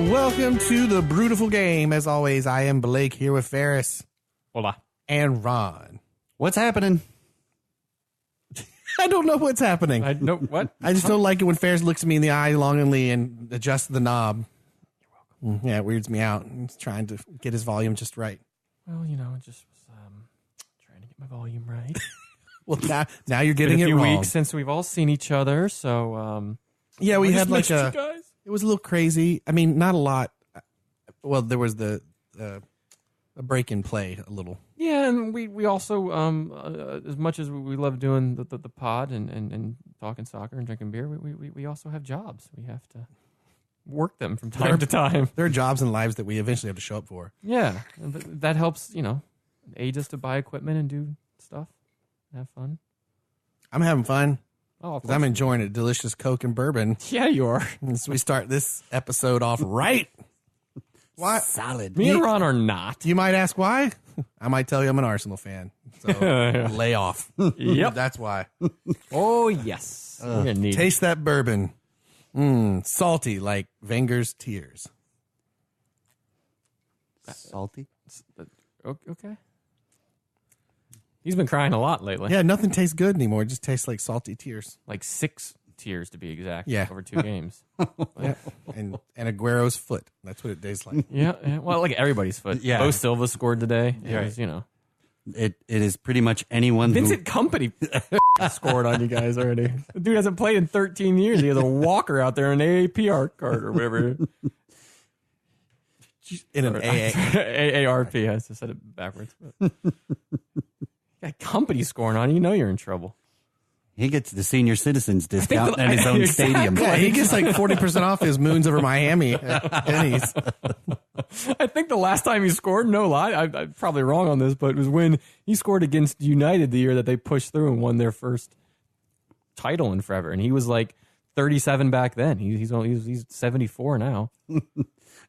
Welcome to the Brutiful Game. As always, I am Blake here with Ferris. Hola. And Ron. What's happening? I don't know what's happening. I know what? I just don't like it when Ferris looks at me in the eye longingly and adjusts the knob. You're welcome. Yeah, it weirds me out. He's trying to get his volume just right. Well, you know, just was trying to get my volume right. Well, now you're getting it wrong. It's been a few wrong. weeks since we've all seen each other, so yeah, we had like you guys. It was a little crazy. I mean, not a lot. Well, there was a break in play a little. Yeah, and we also as much as we love doing the pod and talking soccer and drinking beer, we also have jobs. We have to work them from time to time. There are jobs and lives that we eventually have to show up for. Yeah, but that helps, you know, aid us to buy equipment and do stuff, have fun. I'm having fun. Oh, because I'm enjoying a delicious Coke and bourbon. Yeah, you are. So we start this episode off right. Why? Solid. Me and Ron are not. You might ask why. I might tell you I'm an Arsenal fan. So lay off. Yep. That's why. Oh, yes. We're gonna need Taste that bourbon. Salty like Wenger's tears. Salty. Okay. He's been crying a lot lately. Yeah, nothing tastes good anymore. It just tastes like salty tears. Like 6 tears to be exact. Yeah. Over 2 games. Yeah. And Aguero's foot. That's what it tastes like. Yeah. Well, like everybody's foot. Yeah. Bo Silva scored today. It Yeah. was, you know. It is pretty much anyone Vincent Company scored on you guys already. The dude hasn't played in 13 years. He has a walker out there, an AAPR card or whatever. In an AA. AARP. I just said it backwards. Got Company scoring on you. You know you're in trouble. He gets the senior citizens discount at his own stadium. Yeah, he gets like 40% off his Moons Over Miami at Denny's. I think the last time he scored, no lie, I'm probably wrong on this, but it was when he scored against United the year that they pushed through and won their first title in forever. And he was like 37 back then. He's 74 now.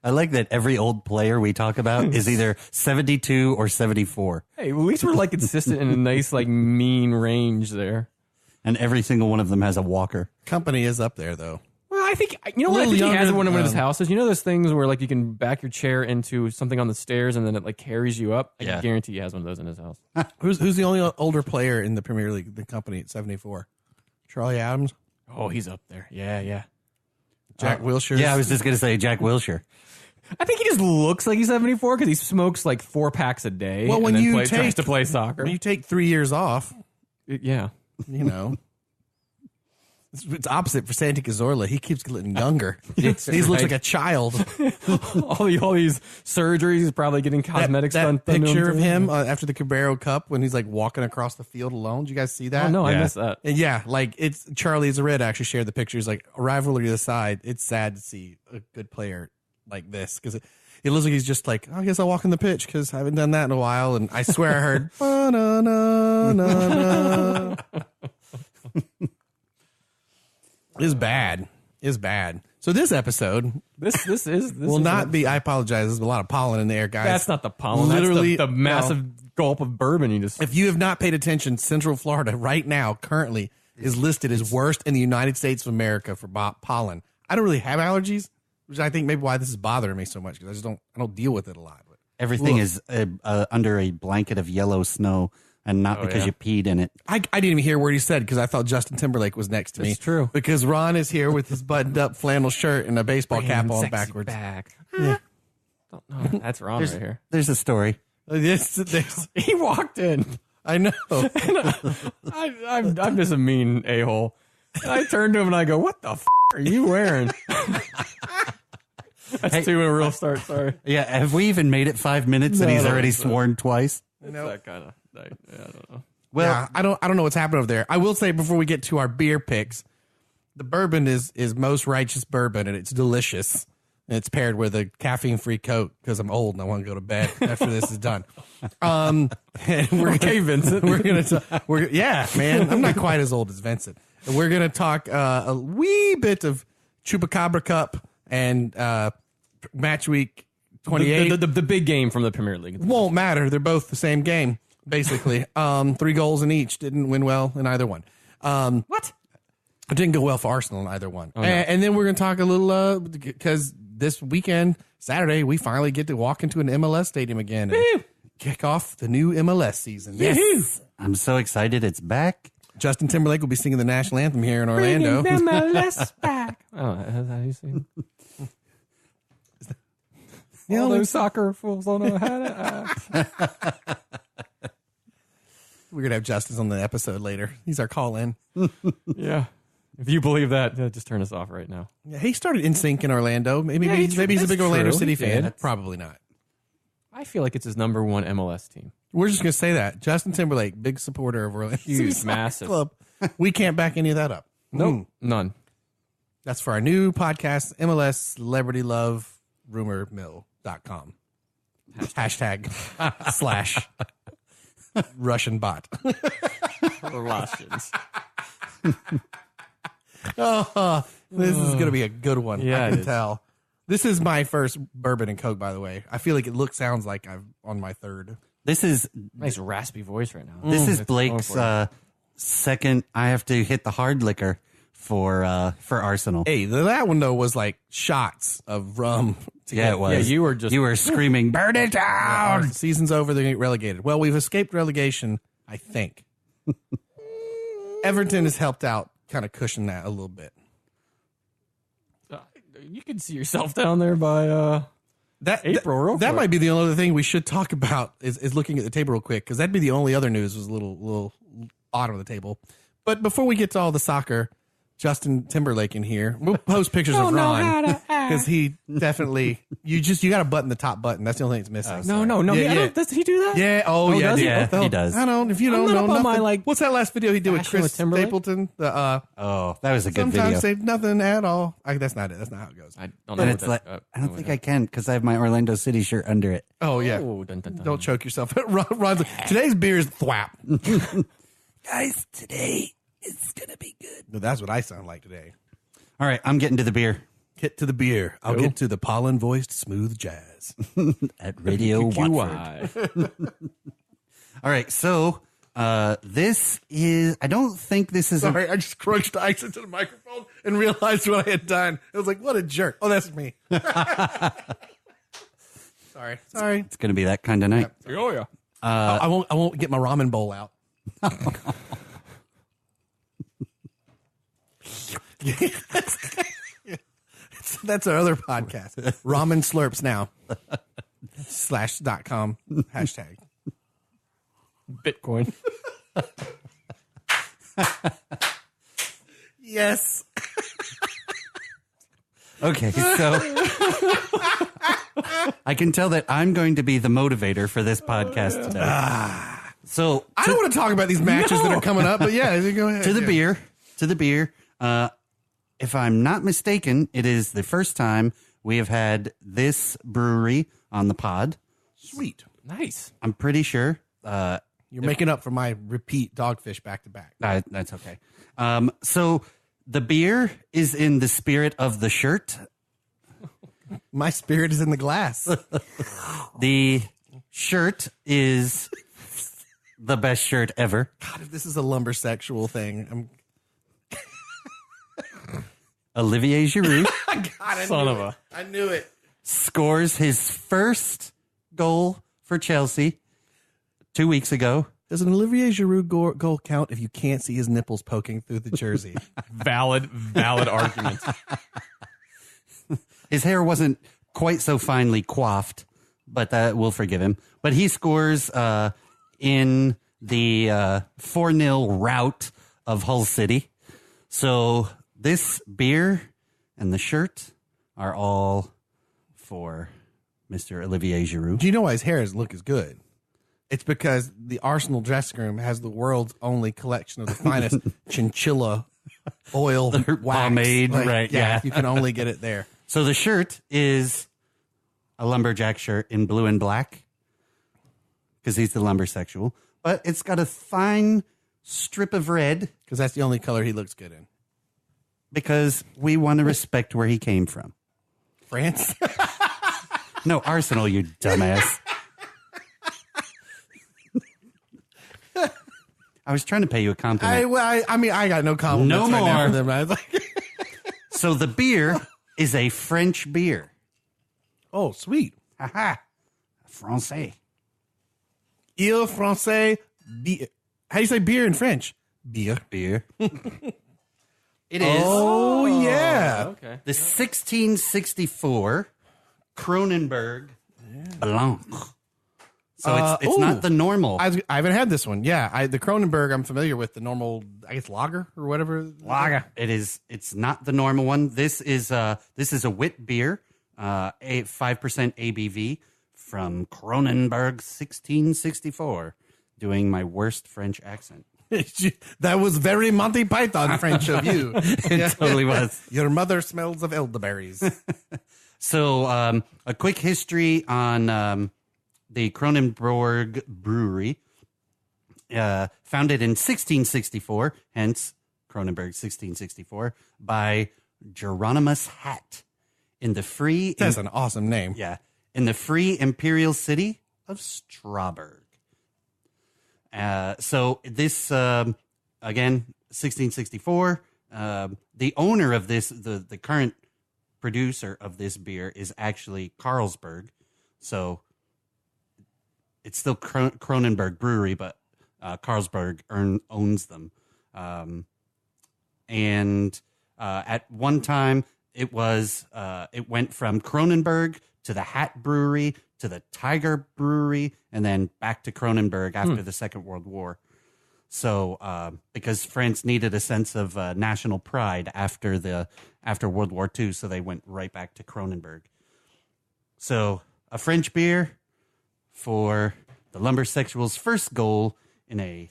I like that every old player we talk about is either 72 or 74. Hey, at least we're like consistent in a nice, like mean range there. And every single one of them has a walker. Company is up there, though. Well, I think, you know what, I think he has in one of his houses. You know those things where like you can back your chair into something on the stairs and then it like carries you up? I can guarantee he has one of those in his house. Who's the only older player in the Premier League, the Company at 74? Charlie Adams? Oh, he's up there. Yeah. Jack Wilshere? Yeah, I was just going to say Jack Wilshere. I think he just looks like he's 74 because he smokes like 4 packs a day. Well, when you tries to play soccer. When you take 3 years off, Yeah. you know, it's opposite for Santi Cazorla. He keeps getting younger. He looks like a child. all these surgeries. He's probably getting cosmetics done. That picture of him after the Carabao Cup when he's like walking across the field alone. Did you guys see that? Oh, no, Yeah. I missed that. And yeah, like it's Charlie Zared actually shared the pictures. Like rivalry aside, it's sad to see a good player like this because it looks like he's just like, I guess I'll walk in the pitch because I haven't done that in a while. And I swear I heard, ba-na-na-na-na. Is bad. So this episode, This will not be. I apologize. There's a lot of pollen in the air, guys. That's not the pollen. Literally, That's the massive gulp of bourbon you just. If you have not paid attention, Central Florida right now currently is listed as worst in the United States of America for pollen. I don't really have allergies, which I think maybe why this is bothering me so much because I don't deal with it a lot. But Everything is under a blanket of yellow snow and not because you peed in it. I didn't even hear what he said because I thought Justin Timberlake was next to me. It's true. Because Ron is here with his buttoned up flannel shirt and a baseball cap on backwards. Back. Yeah. No, that's Ron right here. There's a story. He walked in. I know. I'm just a mean a-hole. And I turned to him and I go, "What the f*** are you wearing?" That's 2 in a real start. Sorry. Yeah, have we even made it 5 minutes and he's already sworn twice? No. That kind of. I don't know. Well, yeah, I don't know what's happening over there. I will say before we get to our beer picks, the bourbon is most righteous bourbon and it's delicious. And it's paired with a caffeine-free Coke because I'm old and I want to go to bed after this is done. And Okay, Vincent. Yeah, man. I'm not quite as old as Vincent. And we're gonna talk a wee bit of Chupacabra Cup and Matchweek 28. The big game from the Premier League. Won't matter. They're both the same game, basically. 3 goals in each. Didn't win well in either one. What? It didn't go well for Arsenal in either one. Oh, no. And then we're going to talk a little, because this weekend, Saturday, we finally get to walk into an MLS stadium again and kick off the new MLS season. Yes. I'm so excited it's back. Justin Timberlake will be singing the national anthem here in Orlando. Bringing MLS back. Oh, that's how you sing. All those soccer fools don't know how to act. We're going to have Justin on the episode later. He's our call-in. Yeah. If you believe that, just turn us off right now. Yeah, he started NSYNC in Orlando. Maybe Yeah, he's a big that's Orlando true. City He fan. did. Probably not. I feel like it's his number one MLS team. We're just going to say that. Justin Timberlake, big supporter of Orlando City Huge, Soccer massive. Club. We can't back any of that up. Nope. None. That's for our new podcast, MLS Celebrity Love Rumor Mill.com. Hashtag / Russian bot. Russians. Oh, this is going to be a good one. Yeah, I it can is. tell. This is my first bourbon and Coke, by the way. I feel like sounds like I'm on my third. This is Nice raspy voice right now. this is It's Blake's going for second. I have to hit the hard liquor for Arsenal. Hey, that one, though, was like shots of rum. Yeah, it was. Yeah, you were screaming, "Burn it down!" Season's over. They're going to get relegated. Well, we've escaped relegation, I think. Everton has helped out, kind of cushion that a little bit. You can see yourself down there by April, real that quick. might be the only other thing we should talk about is looking at the table real quick, because that'd be the only other news was a little bottom of the table. But before we get to all the soccer, Justin Timberlake in here. We'll post pictures of Ron because he definitely you got to button the top button. That's the only thing that's missing. No. Yeah. Does he do that? Yeah. Oh, yeah. does he? dude. Yeah, What the he hell? does. I don't. If you don't I'm know not up on nothing, my, what's that last video he did with fashion Chris with Timberlake? Stapleton? Oh, that was a good Sometimes video. say nothing at all. That's not it. That's not how it goes. I don't know. And what it's that- like I don't think I can because I have my Orlando City shirt under it. Oh yeah. Oh, dun, dun, dun. Don't choke yourself. Ron's like, today's beer is thwap. Guys, today is gonna be good. No, that's what I sound like today. All right, I'm getting to the beer Get to the beer. I'll get to the pollen-voiced smooth jazz. at Radio Watford. QI. All right, so this is. I don't think this is. Sorry, I just crunched ice into the microphone and realized what I had done. I was like, what a jerk. Oh, that's me. Sorry. It's going to be that kind of night. Oh yeah. I won't get my ramen bowl out. That's our other podcast. Ramen slurps now. /.com hashtag. Bitcoin. Yes. Okay, so I can tell that I'm going to be the motivator for this podcast today. So I don't want to talk about these matches that are coming up, but yeah, go ahead. to the beer. If I'm not mistaken, it is the first time we have had this brewery on the pod. Sweet. Nice. I'm pretty sure. You're making up for my repeat dogfish back to back. That's okay. So the beer is in the spirit of the shirt. My spirit is in the glass. The shirt is the best shirt ever. God, if this is a lumbersexual thing, Olivier Giroud I knew it. scores his first goal for Chelsea 2 weeks ago. Does an Olivier Giroud goal count if you can't see his nipples poking through the jersey? Valid argument. His hair wasn't quite so finely coiffed, but that we'll forgive him. But he scores in the 4-0 rout of Hull City. So this beer and the shirt are all for Mr. Olivier Giroud. Do you know why his hair doesn't look as good? It's because the Arsenal dressing room has the world's only collection of the finest chinchilla oil wax. pomade, right, yeah. You can only get it there. So the shirt is a lumberjack shirt in blue and black because he's the lumbersexual. But it's got a fine strip of red Because that's the only color he looks good in. because we want to respect where he came from. France? No, Arsenal, you dumbass. I was trying to pay you a compliment. I mean, I got no compliments No right now more. for them. I was like, So the beer is a French beer. Oh, sweet. Haha. Francais. Il Francais beer. How do you say beer in French? Beer. Beer. It is Oh, yeah. Okay. the 1664 Kronenberg Blanc. So it's ooh. not the normal. I haven't had this one. Yeah, the Kronenberg I'm familiar with. The normal, I guess, lager or whatever. Lager. It's not the normal one. This is a wit beer, 5% ABV from Kronenberg 1664. Doing my worst French accent. That was very Monty Python French of you. It totally was. Your mother smells of elderberries. So, a quick history on the Kronenberg Brewery. Founded in 1664, hence Kronenberg 1664, by Geronimus Hatt in the free. That's an awesome name. Yeah, in the free imperial city of Strasbourg. So this again, 1664. The owner of this, the current producer of this beer, is actually Carlsberg. So it's still Kronenberg Brewery, but Carlsberg owns them. And at one time, it went from Kronenberg to the Hatt Brewery to the Tiger Brewery, and then back to Kronenberg after the Second World War. So, because France needed a sense of national pride after World War II, so they went right back to Kronenberg. So, a French beer for the Lumbersexuals' first goal in a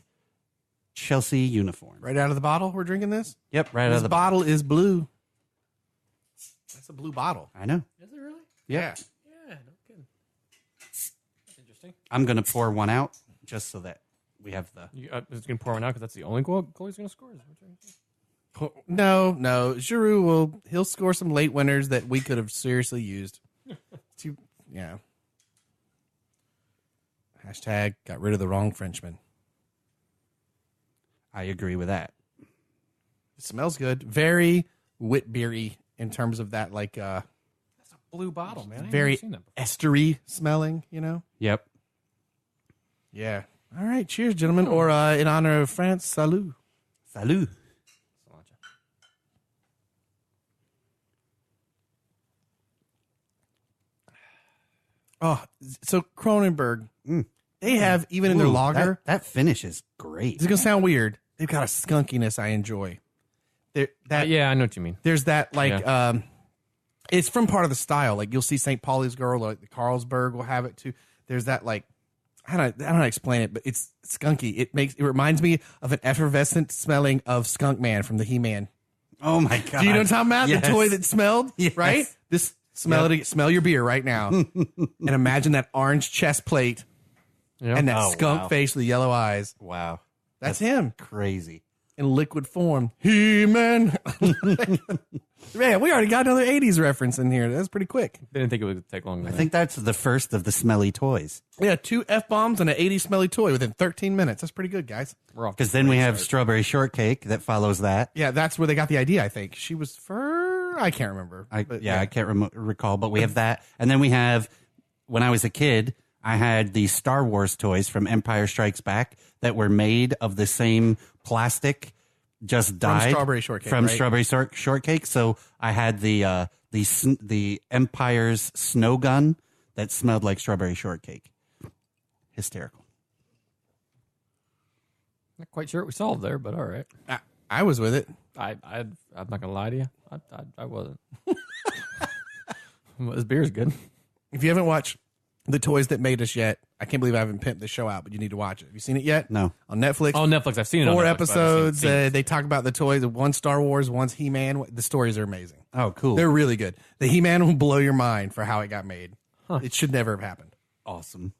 Chelsea uniform. Right out of the bottle, we're drinking this? Yep, right out This of the bottle is blue. That's a blue bottle. I know. Is it really? Yeah. Yeah, no kidding. That's interesting. I'm going to pour one out just so that we have the... You just going to pour one out because that's the only goal he's going to score? No. Giroud he'll score some late winners that we could have seriously used. Yeah. Hashtag got rid of the wrong Frenchman. I agree with that. It smells good. Very wit beery in terms of that, like That's a blue bottle, man. I ain't very never seen that before. estery smelling, you know? Yep. Yeah. All right. Cheers, gentlemen. Or in honor of France, salut. Salut. Oh, so Kronenberg, they have, even in their Ooh, lager, That finish is great. it's going to sound weird. They've got a skunkiness I enjoy. Yeah, I know what you mean. There's that, like, it's from part of the style. Like, you'll see St. Pauli's Girl, like the Carlsberg will have it too. There's that, like, I don't know how to explain it, but it's skunky. It reminds me of an effervescent smelling of Skunk Man from the He-Man. Oh my God. Do you know what I'm talking about? Yes. The toy that smelled, Yes. right? This smell your beer right now, and imagine that orange chest plate Yeah. and that Oh, skunk wow. face with the yellow eyes. Wow. That's him Crazy. in liquid form. He-Man. Man, we already got another 80s reference in here. That's pretty quick. Didn't think it would take long. I think that's the first of the smelly toys. Yeah, 2 F-bombs and an 80s smelly toy within 13 minutes. That's pretty good, guys. we're off. Because then we have strawberry shortcake that follows that. Yeah, that's where they got the idea, I think. She was I can't remember. I can't recall, but we have that. And then we have, when I was a kid, I had the Star Wars toys from Empire Strikes Back that were made of the same plastic, just dyed Strawberry Shortcake, from right? Strawberry Shortcake. So I had the Empire's snow gun that smelled like strawberry shortcake. Hysterical. Not quite sure what we solved there, but all right. I was with it. I'm not gonna lie to you. I wasn't. Well, this beer's good. If you haven't watched The Toys That Made Us yet, I can't believe I haven't pimped this show out, but you need to watch it. Have you seen it yet? No. On Netflix? Oh, Netflix. I've seen it. 4 on Netflix, but I haven't episodes. seen it. They talk about the toys. One's Star Wars, one's He-Man. The stories are amazing. Oh, cool. They're really good. The He-Man will blow your mind for how it got made. It should never have happened. Awesome.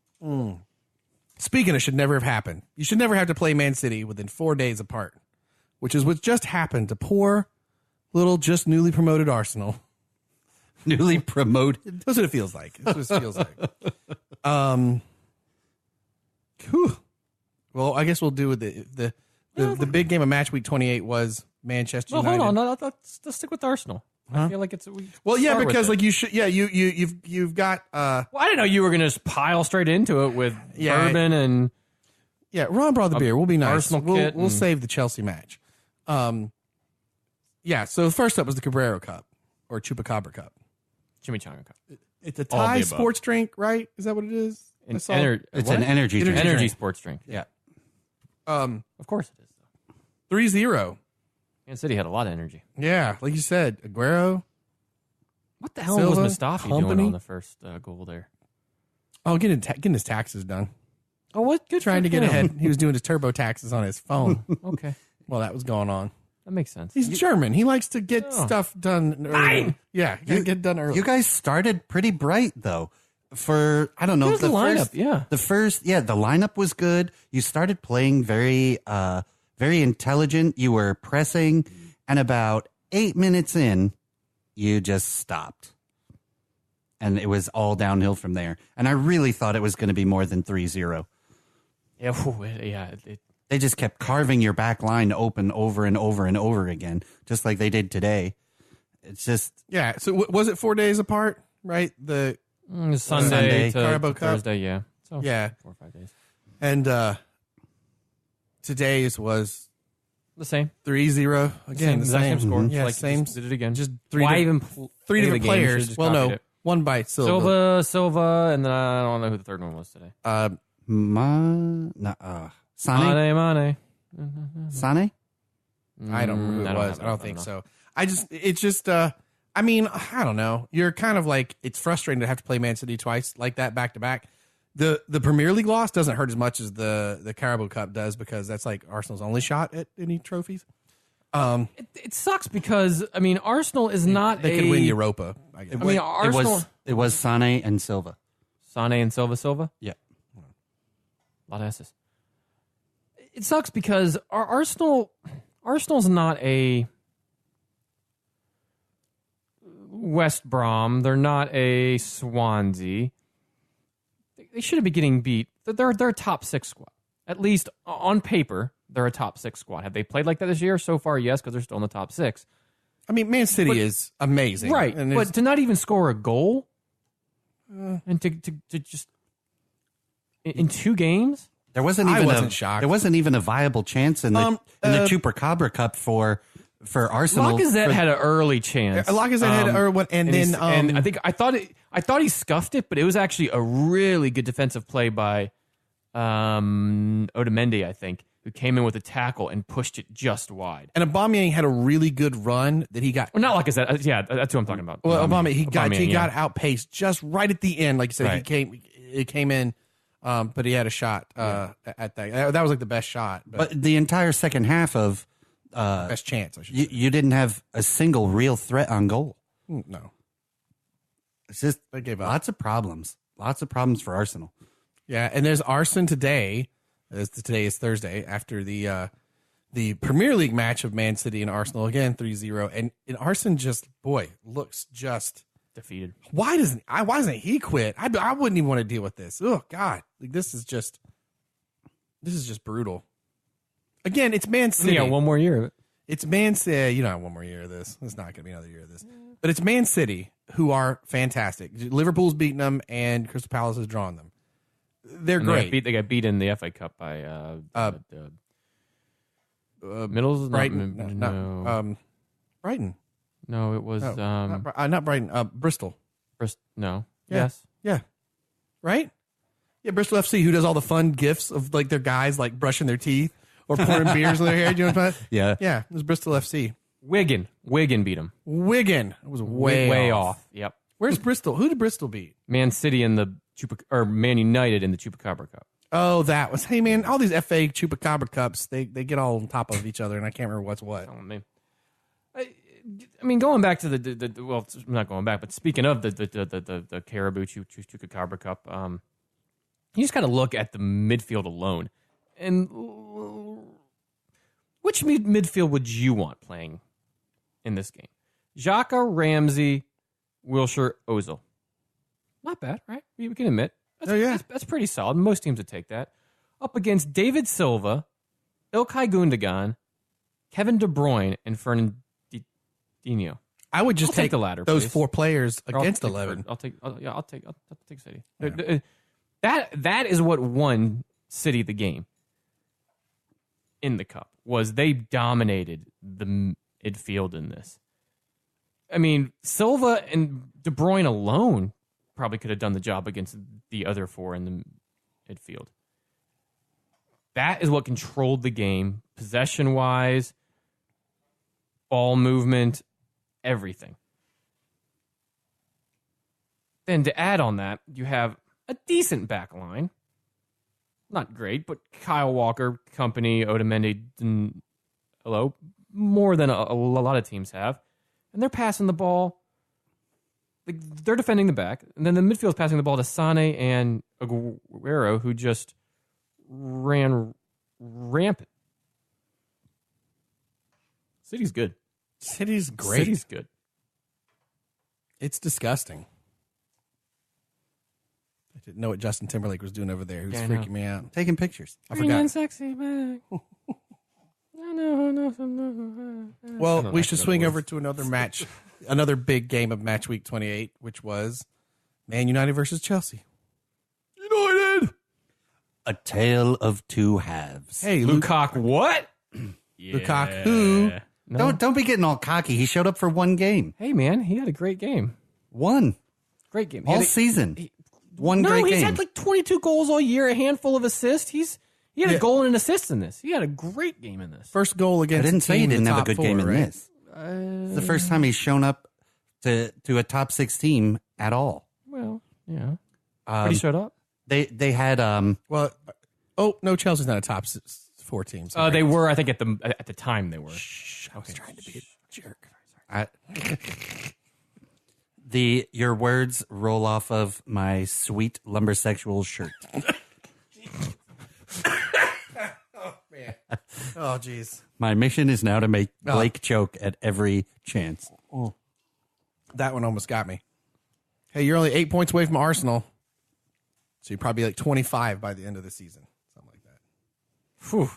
Speaking of should never have happened, you should never have to play Man City within 4 days apart, which is what just happened to poor little just newly promoted Arsenal. Newly promoted. That's what it feels like. That's what it feels like. Whew. Well, I guess we'll do with the big game of Matchweek 28 was Manchester No, United. hold on. No, let's stick with Arsenal. I feel like it's because like you should, you've got. Well, I didn't know you were going to just pile straight into it with bourbon and. Yeah, Ron brought the beer. We'll be nice. Arsenal kit We'll save the Chelsea match. Yeah. So first up was the Cabrera Cup or Chupacabra Cup. Chimichanga Cup. It's a Thai sports drink, right? Is that what it is? It's an energy drink. Energy sports drink. Yeah. Of course it is. 3-0. Man City had a lot of energy. Yeah, like you said, Aguero. What the hell Silva, was Mustafi doing on the first goal there? Oh, getting his taxes done. Oh, what? Good. Trying to get ahead. He was doing his turbo taxes on his phone. Okay. Well, that was going on. That makes sense. He's German. He likes to get stuff done early. Yeah, get it done early. You guys started pretty bright though. For I don't know the lineup. The lineup was good. You started playing very intelligent. You were pressing, and about 8 minutes in, you just stopped, and it was all downhill from there. And I really thought it was going to be more than 3-0. Yeah, They just kept carving your back line open over and over and over again, just like they did today. It's just So was it 4 days apart? Right. The Sunday to Carabao Cup. Thursday. Yeah. So 4 or 5 days. And today's was the same. 3-0 again. The exact same score. Yeah, like same. Did it again. Just three different players. Well, no, one by Silva, and then I don't know who the third one was today. Sane. Sane? I don't remember who it was. I don't think so. I mean, I don't know. You're kind of like, it's frustrating to have to play Man City twice like that back to back. The Premier League loss doesn't hurt as much as the Carabao Cup does because that's like Arsenal's only shot at any trophies. It sucks because I mean Arsenal is not. They could win Europa. I guess. Arsenal. It was Sane and Silva. Sane and Silva. Yeah, a lot of S's. It sucks because Arsenal's not a West Brom. They're not a Swansea. They shouldn't be getting beat. They're a top 6 squad. At least on paper, they're a top 6 squad. Have they played like that this year? So far, yes, because they're still in the top 6. I mean, Man City is amazing. Right, but to not even score a goal and to just in 2 games? There wasn't even a viable chance in the Chupacabra Cup for Arsenal. Lacazette had an early chance. Lacazette had one, and I thought he scuffed it, but it was actually a really good defensive play by Otamendi, I think, who came in with a tackle and pushed it just wide. And Aubameyang had a really good run that he got. Well, not Lacazette. Yeah, that's who I'm talking about. Well, Aubameyang, he got outpaced just right at the end. Like you said, right. He came in. But he had a shot at that. That was like the best shot. But the entire second half of best chance, I should say. You didn't have a single real threat on goal. No. It's just they gave up. Lots of problems for Arsenal. Yeah, and there's arson today. Today is Thursday after the Premier League match of Man City and Arsenal again 3-0, and Arson just looks just defeated. Why doesn't he quit? I wouldn't even want to deal with this. Oh God, this is just brutal. Again, it's Man City. Yeah, one more year of it. It's Man City. You don't have one more year of this. It's not going to be another year of this. But it's Man City who are fantastic. Liverpool's beaten them, and Crystal Palace has drawn them. They're great. They got beat in the FA Cup by Brighton. No. Brighton. No, it was not Brighton. Bristol. No. Yeah. Yes. Yeah. Right. Yeah. Bristol FC, who does all the fun gifts of like their guys like brushing their teeth or pouring beers in their hair. Do you know what I'm talking about? Yeah. Yeah. It was Bristol FC. Wigan beat them. Wigan. It was way off. Yep. Where's Bristol? Who did Bristol beat? Man City in the Man United in the Chupacabra Cup. Oh, that was. Hey man, all these FA Chupacabra Cups, they get all on top of each other, and I can't remember what's what. I mean, going back to the well, not going back, but speaking of the Carabao Chupacabra Cup, you just got to look at the midfield alone. And which midfield would you want playing in this game? Xhaka, Ramsey, Wilshere, Ozil. Not bad, right? We can admit. That's pretty solid. Most teams would take that. Up against David Silva, Ilkay Gundogan, Kevin De Bruyne, and Fernandinho. I would just I'll take the latter, those please. 4 players Or I'll against take 11. I'll take City. That is what won City the game in the cup. Was they dominated the midfield in this. I mean, Silva and De Bruyne alone probably could have done the job against the other 4 in the midfield. That is what controlled the game, possession-wise, ball movement, everything. Then to add on that, you have a decent back line. Not great, but Kyle Walker, Company, Otamendi, hello, more than a lot of teams have. And they're passing the ball. Like, they're defending the back. And then the midfield's passing the ball to Sane and Aguero, who just ran rampant. City's good. City's great. City's good. It's disgusting. I didn't know what Justin Timberlake was doing over there. He was freaking me out. Taking pictures. I forgot. Sexy back. I know. Well, we should swing over to another match, another big game of Match Week 28, which was Man United versus Chelsea. United! A tale of 2 halves. Hey, Lukaku, what? Lukaku. No. Don't be getting all cocky. He showed up for 1 game. Hey, man, he had a great game. 1. Great game. All season. One great game. He's had like 22 goals all year, a handful of assists. He had a goal and an assist in this. He had a great game in this. First goal I against didn't say he team in didn't the have a top good 4, game in right? this. It's the first time he's shown up to a top 6 team at all. Well, yeah. But he showed up. They had Well, no, Chelsea's not a top 4 team. They were, I think, at the time they were. I was trying to be a jerk. your words roll off of my sweet lumbersexual shirt. Oh, jeez. My mission is now to make Blake choke at every chance. That one almost got me. Hey, you're only 8 points away from Arsenal. So you're probably like 25 by the end of the season. Something like that. Whew.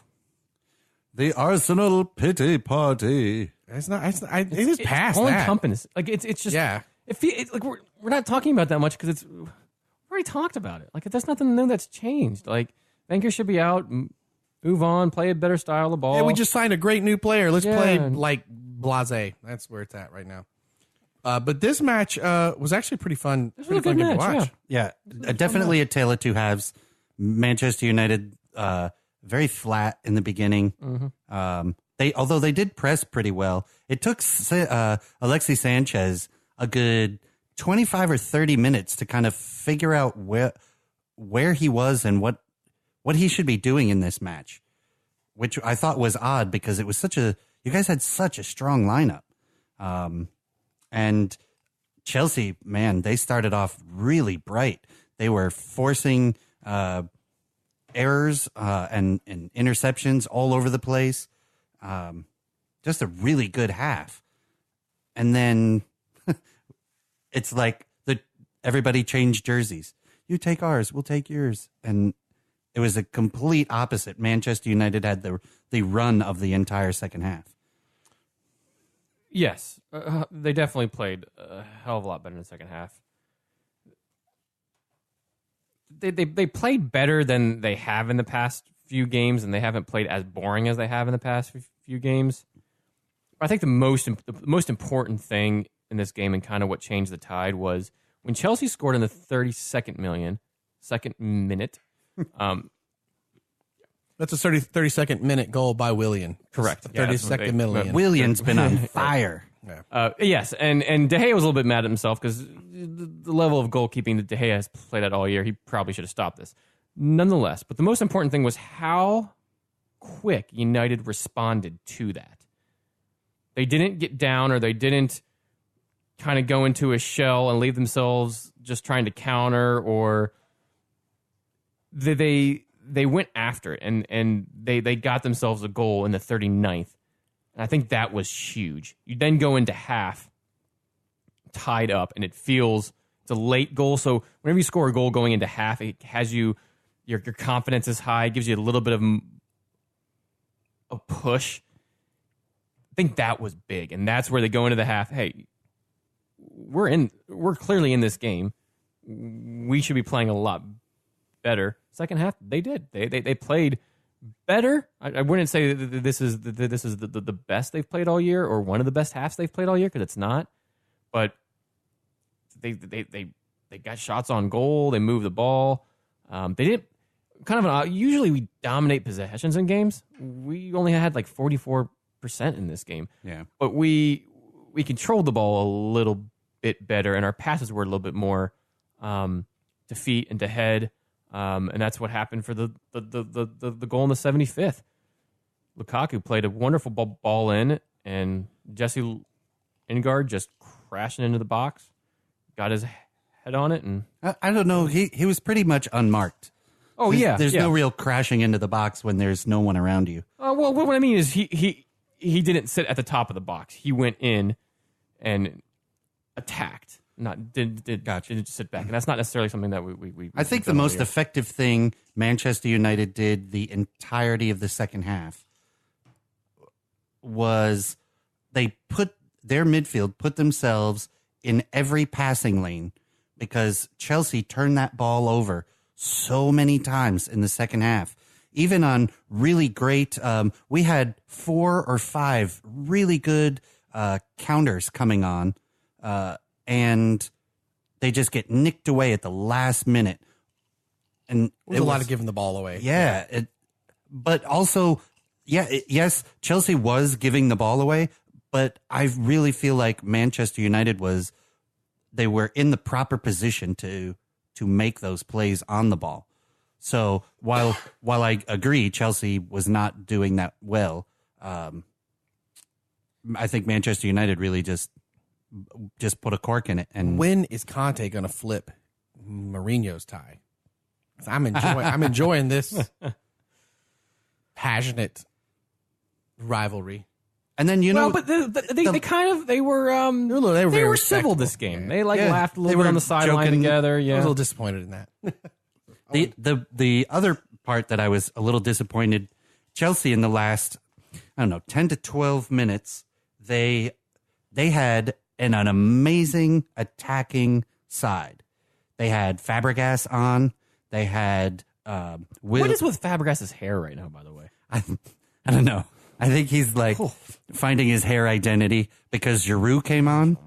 The Arsenal pity party. It is past All that. encompassing. Like it's just Yeah. It's like we're not talking about that much because we already talked about it. Like there's nothing new that's changed. Like Wenger should be out, move on, play a better style of ball. Yeah, we just signed a great new player. Let's Yeah. play like blase. That's where it's at right now. But this match was actually pretty fun. This Pretty was a fun good game to match. watch. Yeah. Yeah, definitely a tale of 2 halves. Manchester United, very flat in the beginning. Although they did press pretty well. It took Alexis Sanchez a good 25 or 30 minutes to kind of figure out where he was and what he should be doing in this match, which I thought was odd because it was you guys had such a strong lineup. And Chelsea, man, they started off really bright. They were forcing errors and interceptions all over the place. Just a really good half. And then it's like everybody changed jerseys. You take ours, we'll take yours. And it was a complete opposite. Manchester United had the run of the entire second half. Yes, they definitely played a hell of a lot better in the second half. They played better than they have in the past few games, and they haven't played as boring as they have in the past few games. I think the most important thing in this game and kind of what changed the tide was when Chelsea scored in the 32nd minute. That's a 32nd minute goal by Willian. Correct. 32nd million. William's been on fire. Yes, and De Gea was a little bit mad at himself because the level of goalkeeping that De Gea has played at all year, he probably should have stopped this. Nonetheless, but the most important thing was how quick United responded to that. They didn't get down or they didn't kind of go into a shell and leave themselves just trying to counter, or they went after it and they got themselves a goal in the 39th. And I think that was huge. You then go into half tied up, and it's a late goal. So whenever you score a goal going into half, it has your confidence is high, gives you a little bit of a push. I think that was big, and that's where they go into the half. Hey, we're clearly in this game. We should be playing a lot better. Second half, they did. They played better. I wouldn't say that this is the best they've played all year or one of the best halves they've played all year, because it's not. But they got shots on goal. They moved the ball. They didn't usually we dominate possessions in games. We only had like 44% in this game. Yeah. But we controlled the ball a little bit better, and our passes were a little bit more to feet and to head. And that's what happened for the goal in the 75th. Lukaku played a wonderful ball in, and Jesse Lingard just crashing into the box, got his head on it, and I don't know. He was pretty much unmarked. Oh, There's no real crashing into the box when there's no one around you. Well, what I mean is he didn't sit at the top of the box. He went in and attacked. Didn't sit back, and that's not necessarily something that we I think the most effective thing Manchester United did the entirety of the second half was they put their midfield put themselves in every passing lane, because Chelsea turned that ball over so many times in the second half. Even on really great, we had 4 or 5 really good counters coming on. And they just get nicked away at the last minute. And it was a lot of giving the ball away. Yeah. But also, yes, Chelsea was giving the ball away, but I really feel like Manchester United they were in the proper position to make those plays on the ball. So while I agree Chelsea was not doing that well, I think Manchester United really just put a cork in it. And when is Conte going to flip Mourinho's tie? 'Cause I'm enjoying this passionate rivalry. And then but they were civil this game. They laughed a little bit on the sideline together. Yeah, I was a little disappointed in that. The other part that I was a little disappointed, Chelsea in the last 10 to 12 minutes, they had an amazing attacking side. They had Fabregas on. They had what is with Fabregas's hair right now, by the way? I don't know. I think he's finding his hair identity because Giroud came on,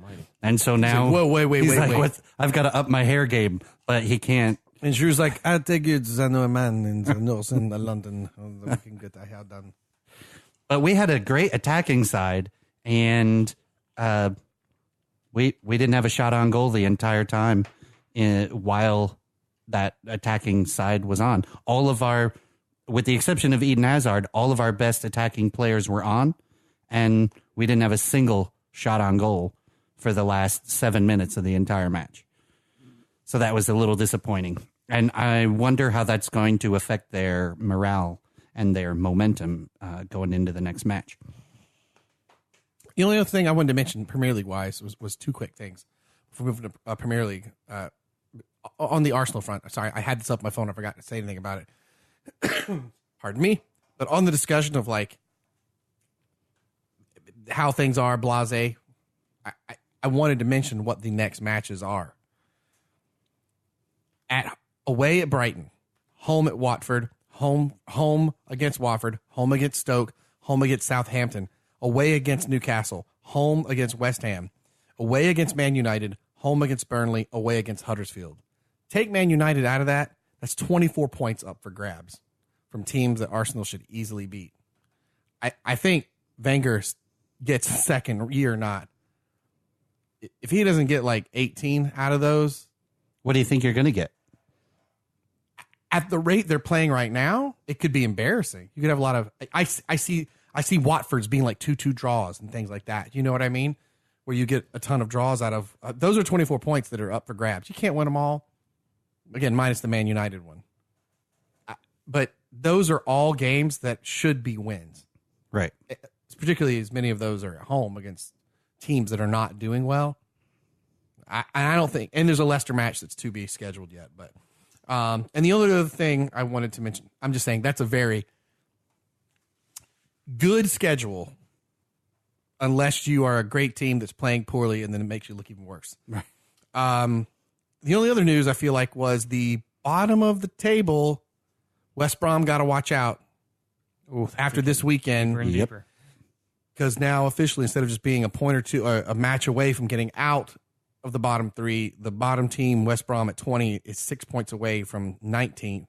and so now wait. I've got to up my hair game, but he can't. And Giroud's like, I take you to the new man in the north in London. We can get that hair done. But we had a great attacking side, and we didn't have a shot on goal the entire time while that attacking side was on. With the exception of Eden Hazard, all of our best attacking players were on, and we didn't have a single shot on goal for the last 7 minutes of the entire match. So that was a little disappointing. And I wonder how that's going to affect their morale and their momentum going into the next match. The only other thing I wanted to mention Premier League-wise was 2 quick things. Before moving to Premier League, on the Arsenal front, sorry, I had this up on my phone. I forgot to say anything about it. Pardon me. But on the discussion of how things are, blase, I wanted to mention what the next matches are. Away at Brighton, home at Watford, home against Watford, home against Stoke, home against Southampton, away against Newcastle, home against West Ham, away against Man United, home against Burnley, away against Huddersfield. Take Man United out of that, that's 24 points up for grabs from teams that Arsenal should easily beat. I think Wenger gets a second year or not. If he doesn't get 18 out of those. What do you think you're going to get? At the rate they're playing right now, it could be embarrassing. You could have a lot of. I see Watford's being 2-2 draws and things like that. You know what I mean? Where you get a ton of draws out of. Those are 24 points that are up for grabs. You can't win them all. Again, minus the Man United one. But those are all games that should be wins. Right. Particularly as many of those are at home against teams that are not doing well. I don't think. And there's a Leicester match that's to be scheduled yet, but. And the only other thing I wanted to mention, I'm just saying that's a very good schedule unless you are a great team that's playing poorly, and then it makes you look even worse. Right. The only other news I feel like was the bottom of the table. West Brom got to watch out after this weekend. Deeper and deeper. Because now officially, instead of just being a point or two, a match away from getting out of the bottom three, the bottom team, West Brom at 20, is 6 points away from 19th.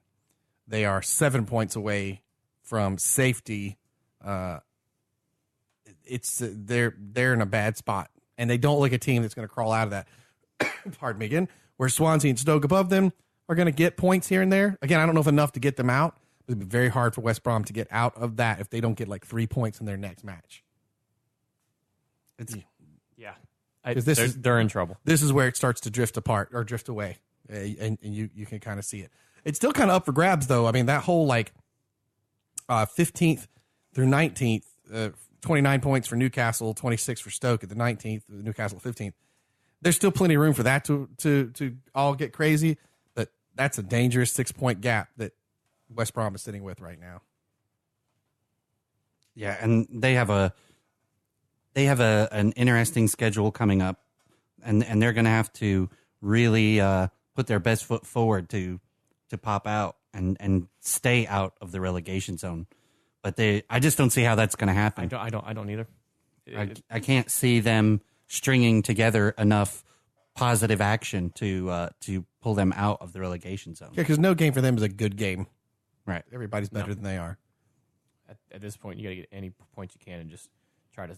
They are 7 points away from safety. They're in a bad spot, and they don't look a team that's going to crawl out of that. Pardon me again. Where Swansea and Stoke above them are going to get points here and there. Again, I don't know if enough to get them out. It'd be very hard for West Brom to get out of that if they don't get like 3 points in their next match. Yeah. They're in trouble. This is where it starts to drift apart or drift away, and you can kind of see it. It's still kind of up for grabs, though. I mean, that whole like 15th through 19th, 29 points for Newcastle, 26 for Stoke at the 19th, Newcastle 15th. There's still plenty of room for that to all get crazy, but that's a dangerous 6 point gap that West Brom is sitting with right now. Yeah, and they have an interesting schedule coming up, and they're going to have to really put their best foot forward to pop out and stay out of the relegation zone. But I just don't see how that's going to happen. I don't either. I can't see them stringing together enough positive action to pull them out of the relegation zone. Yeah, because no game for them is a good game. Right. Everybody's better than they are. At this point, you got to get any points you can and just try to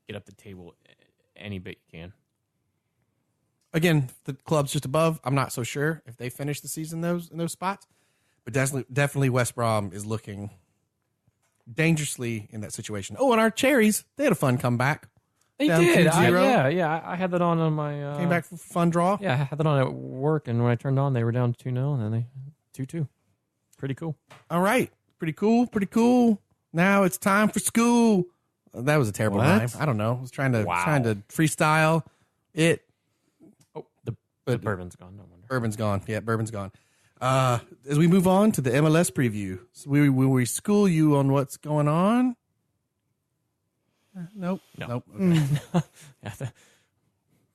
get up the table any bit you can. Again, the club's just above. I'm not so sure if they finish the season in those spots, but definitely West Brom is looking dangerously in that situation. Oh, and our Cherries, they had a fun comeback. They Down did. 2-0. I had that on my... Came back for a fun draw. Yeah, I had that on at work, and when I turned on, they were down 2-0, and then they 2-2. Pretty cool. All right. Pretty cool. Now it's time for school. That was a terrible rhyme. I don't know. I was trying to freestyle it. Oh, the bourbon's gone. No wonder. Bourbon's gone. Yeah, bourbon's gone. As we move on to the MLS preview, so we school you on what's going on. Nope. No. Nope. Okay.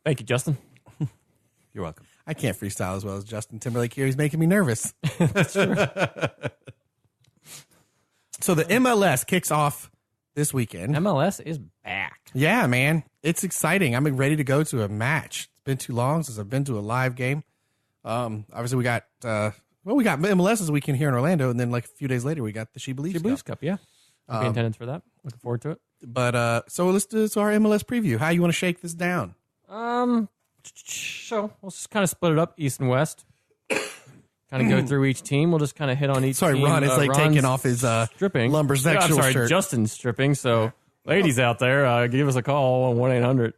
Thank you, Justin. You're welcome. I can't freestyle as well as Justin Timberlake here. He's making me nervous. That's true. So the MLS kicks off this weekend. MLS is back. Yeah, man. It's exciting. I'm ready to go to a match. It's been too long since I've been to a live game. Obviously, we got MLS this weekend here in Orlando, and then like a few days later, we got the She Believes Cup. Yeah. I'll be in attendance for that. Looking forward to it. But so let's do our MLS preview. How you want to shake this down? So we'll just kind of split it up, East and West. Kind of go through each team. We'll just kind of hit on each team. Sorry, Ron is like Ron's taking off his stripping. lumbersexual shirt. Justin's stripping. So ladies out there, give us a call on 1-800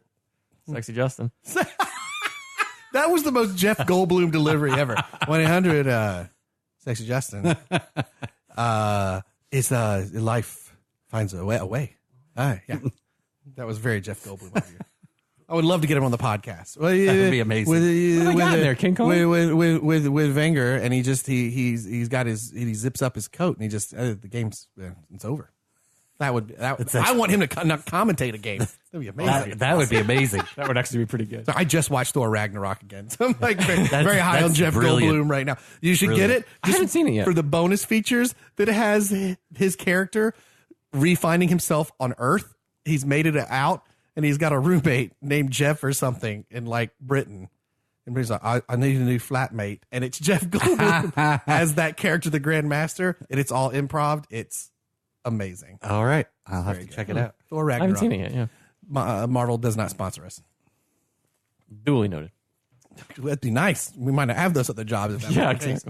Sexy Justin. That was the most Jeff Goldblum delivery ever. 1-800 Sexy Justin. It's life finds a way. Yeah, that was very Jeff Goldblum of you. I would love to get him on the podcast. Well, that would be amazing. What do they got in there, King Kong? With Wenger, and he zips up his coat, and he just the game's it's over. I want him to commentate a game. That'd be amazing. That would be amazing. That would actually be pretty good. So I just watched Thor Ragnarok again. So I'm like very high on Jeff Goldblum right now. You should get it. I haven't seen it yet. For the bonus features that it has his character refinding himself on Earth. He's made it out, and he's got a roommate named Jeff or something in like Britain. And he's like, I need a new flatmate. And it's Jeff Goldblum as that character, the Grand Master, and it's all improv. It's amazing. All right. I'll have to check it out. Thor I Ragnarok. haven't seen it yet, yeah. Marvel does not sponsor us. Duly noted. That'd be nice. We might not have those other jobs. If that Yeah, were the case.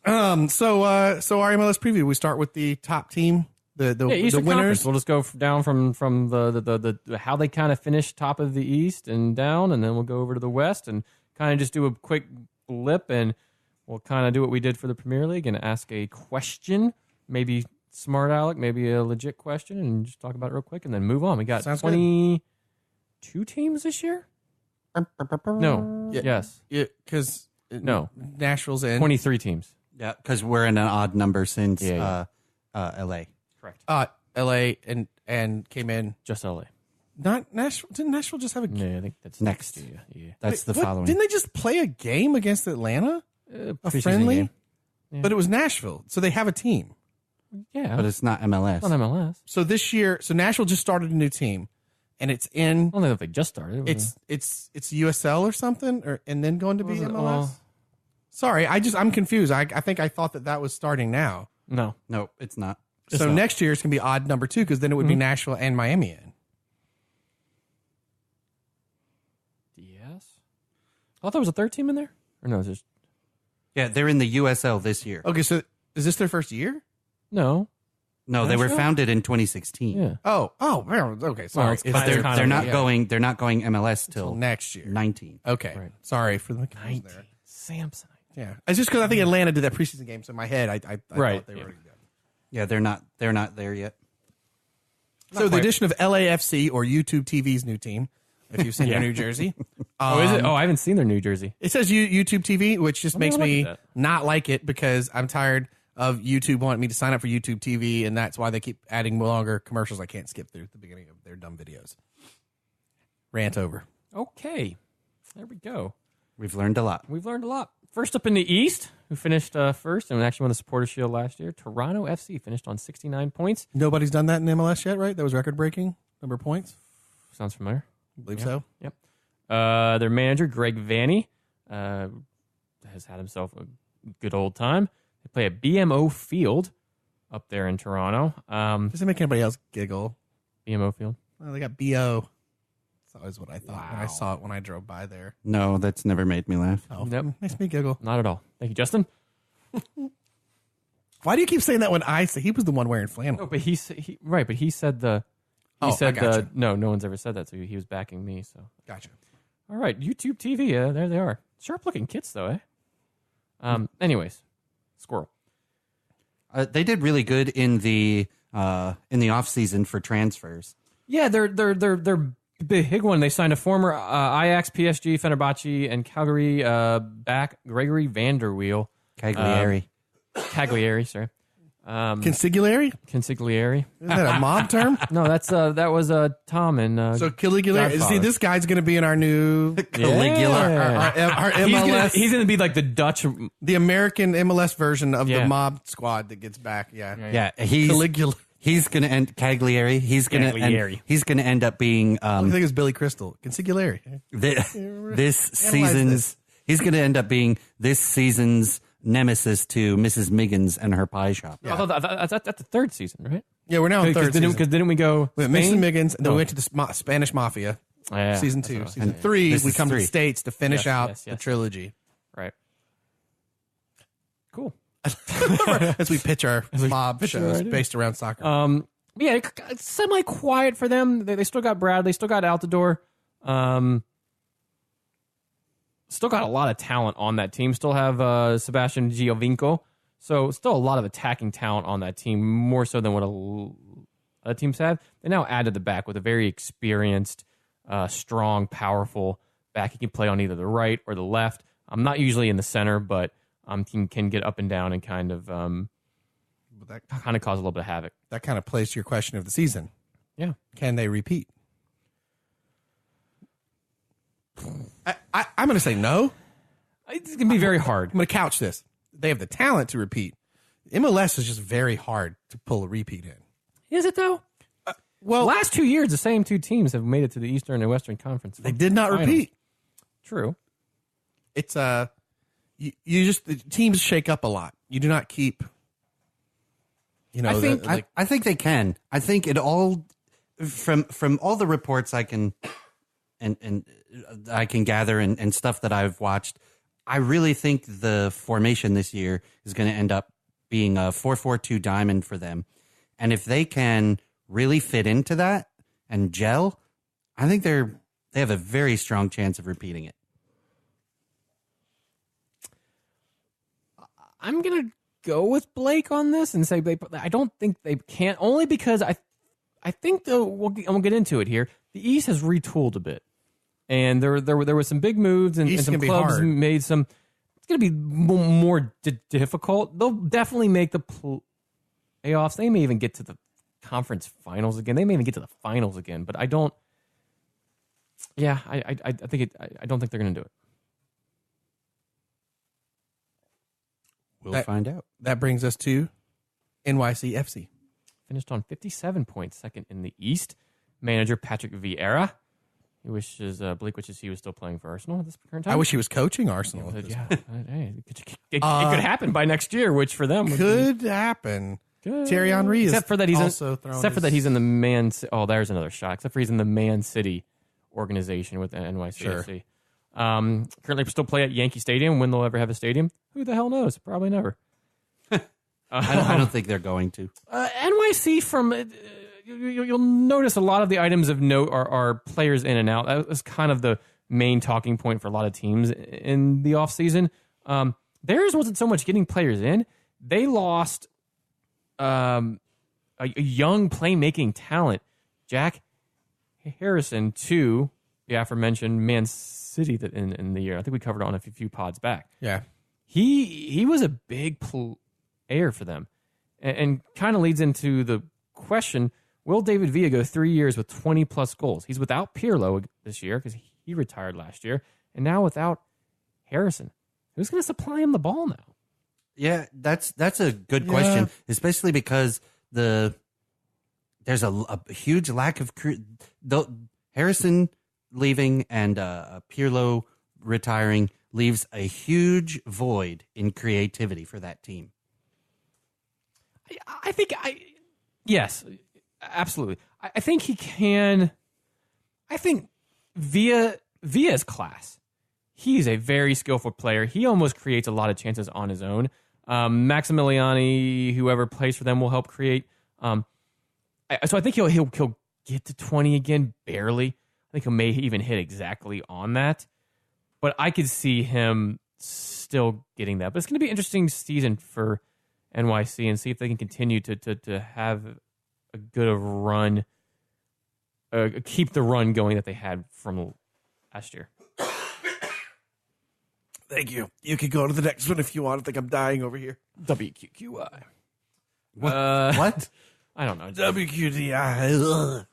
exactly. So our MLS preview, we start with the top team, the Eastern winners. Conference. We'll just go down from the how they kind of finish top of the East and down, and then we'll go over to the West and kind of just do a quick blip, and we'll kind of do what we did for the Premier League and ask a question, maybe smart aleck, maybe a legit question, and just talk about it real quick, and then move on. We got Sounds 22 teams this year? No. Yeah. Yes. Yeah, because No. Nashville's in 23 teams. Yeah, because we're in an odd number since Yeah, LA. Correct. LA and came in Just LA. Not Nashville. Didn't Nashville just have a game? Yeah, I think that's Next. year. Yeah. That's the What? following. Didn't they just play a game against Atlanta? A Preseason friendly? game. Yeah. But it was Nashville, so they have a team. Yeah, But it's not MLS. it's not MLS. So this year, so Nashville just started a new team, and it's in. I don't know if they just started. It's USL or something, and then going to be Was it- MLS. well- Sorry, I'm confused. I think I thought that was starting now. no. No, it's not. So not. next year it's gonna be odd number 2 because then it would be Nashville and Miami in. Yes. I thought there was a third team in there. Or no, it's just Yeah, they're in the USL this year. Okay, so is this their first year? no. No, they were Nashville? founded in 2016. Yeah. Oh, well, okay. Sorry, it's It's kind But of- they're not yeah. going. They're not going MLS till next year. 19. Okay, Right. sorry for the confusion there. Samsonite. Yeah, it's just because I think Atlanta did that preseason game, so in my head I Right, thought they were. yeah. Yeah, they're not. They're not there yet. So the addition of LAFC or YouTube TV's new team, if you've seen their New Jersey. Oh, is it? Oh, I haven't seen their New Jersey. It says YouTube TV, which just makes look me at that. not like it because I'm tired of YouTube wanting me to sign up for YouTube TV, and that's why they keep adding longer commercials I can't skip through at the beginning of their dumb videos. Rant over. Okay. There we go. We've learned a lot. We've learned a lot. First up in the East, who finished first and actually won the Supporters Shield last year, Toronto FC finished on 69 points. Nobody's done that in MLS yet, right? That was record breaking number of points. Sounds familiar. I believe so. Yep. Their manager, Greg Vanny, has had himself a good old time. They play at BMO Field up there in Toronto. Does it make anybody else giggle? BMO Field. Well, they got BO. That's always what I thought when I saw it when I drove by there. No, that's never made me laugh. Oh, Yep. makes me giggle. Not at all. Thank you, Justin. Why do you keep saying that when I say he was the one wearing flannel? No, but he said the. He Oh, I said gotcha. no one's ever said that, so he was backing me. So Gotcha. all right, YouTube TV. Yeah, there they are. Sharp looking kits though, eh? Anyways, squirrel. They did really good in the off season for transfers. Yeah, they're big one. They signed a former Ajax, PSG, Fenerbahce, and Calgary back Gregory Vanderweel. Cagliari. Cagliari, sorry. Consigliere? Consigliere. Is that a mob term? No, that was Tom and So Caligula. Godfather. See, this guy's going to be in our new Caligula. our MLS, He's gonna be like the Dutch. the American MLS version of the Yeah. mob squad that gets back. Yeah, Yeah, Caligula. he's gonna end Cagliari. He's gonna end up being I think it's Billy Crystal. Consigliere. this season's. He's gonna end up being this season's nemesis to Mrs. Miggins and her pie shop. I thought that's the third season, right? Yeah, we're now in third season. Because didn't we go? We went Mixon Spain? Miggins, and then we went to the Spanish Mafia. Yeah, Season that's 2. what I was Season saying. 3, This we is come to the 3. States to finish out yes, the yes. trilogy. Right. Cool. As we pitch our mob shows idea. based around soccer. Yeah, it's semi-quiet for them. They still got Bradley, still got Altidore. Still got a lot of talent on that team. Still have Sebastian Giovinco. So still a lot of attacking talent on that team, more so than what other teams have. They now added the back with a very experienced, strong, powerful back. He can play on either the right or the left. I'm not usually in the center, but can get up and down and kind of cause a little bit of havoc. That kind of plays to your question of the season. Yeah. Can they repeat? I'm going to say no. It's going to be very hard. I'm going to couch this. They have the talent to repeat. MLS is just very hard to pull a repeat in. Is it, though? Well, Last 2 years, the same two teams have made it to the Eastern and Western Conference. they did not Finals. repeat. True. It's you just the teams shake up a lot. You do not keep. You know, I think they can. I think it all from all the reports I can and I can gather and stuff that I've watched. I really think the formation this year is going to end up being a 4-4-2 diamond for them. And if they can really fit into that and gel, I think they have a very strong chance of repeating it. I'm going to go with Blake on this and say I don't think they can, only because I think, though, we'll get into it here. The East has retooled a bit. And there were some big moves and some clubs made some. It's going to be more difficult. They'll definitely make the playoffs. They may even get to the conference finals again. They may even get to the finals again. But I don't Yeah, I think I don't think they're going to do it. We'll find out. That brings us to NYCFC. Finished on 57 points, second in the East. Manager Patrick Vieira. He wishes Blake wishes he was still playing for Arsenal at this current time. I wish he was coaching Arsenal. Yeah, hey, it could happen by next year, which for them could happen. Good. Thierry Henry is except for that he's also he's in the Man. Oh, there's another shot. Except for he's in the Man City organization with NYCFC. Sure. Currently still play at Yankee Stadium. When they'll ever have a stadium, who the hell knows? Probably never. I don't think they're going to. NYC from you'll notice a lot of the items of note are players in and out. That was kind of the main talking point for a lot of teams in the offseason. Theirs wasn't so much getting players in. They lost a young playmaking talent, Jack Harrison, to the aforementioned Man City in the year. I think we covered it on a few pods back. Yeah. He was a big player for them. And kind of leads into the question, will David Villa go 3 years with 20-plus goals? He's without Pirlo this year because he retired last year, and now without Harrison. Who's going to supply him the ball now? Yeah, that's a good question, especially because there's a huge lack of Harrison leaving and Pirlo retiring leaves a huge void in creativity for that team. I think yes, absolutely. I think he can. I think Villa's class. He's a very skillful player. He almost creates a lot of chances on his own. Maximiliani, whoever plays for them, will help create. So I think he'll get to 20 again, barely. I think he may even hit exactly on that. But I could see him still getting that. But it's going to be an interesting season for NYC and see if they can continue to have a good run, keep the run going that they had from last year. Thank you. You can go to the next one if you want. I think I'm dying over here. WQQI. What? I don't know. WQDI.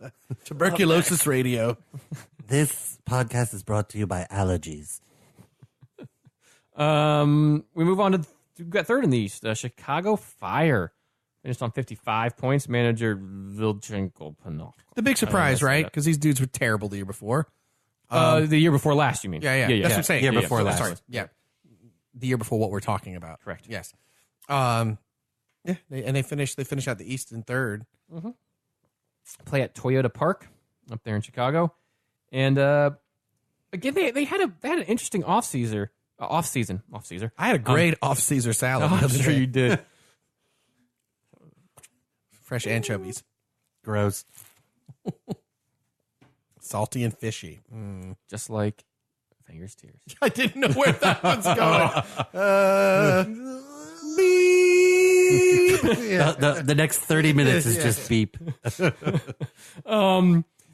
Tuberculosis Radio. This podcast is brought to you by allergies. We move on to we got third in the East. Chicago Fire finished on 55 points. Manager Vilchenko Panov. The big surprise, right? Because these dudes were terrible the year before. The year before last, you mean? Yeah. That's what I'm saying. Year before last. Sorry. Yeah. The year before what we're talking about. Correct. Yes. They finish out the East in third. Mm-hmm. Play at Toyota Park up there in Chicago, and again they had an interesting off season. I had a great off-Caesar salad. I'm sure you did. Fresh anchovies. Gross. Salty and fishy. Just like Fingers Tears. I didn't know where that was going. Beep. The next 30 minutes is just beep.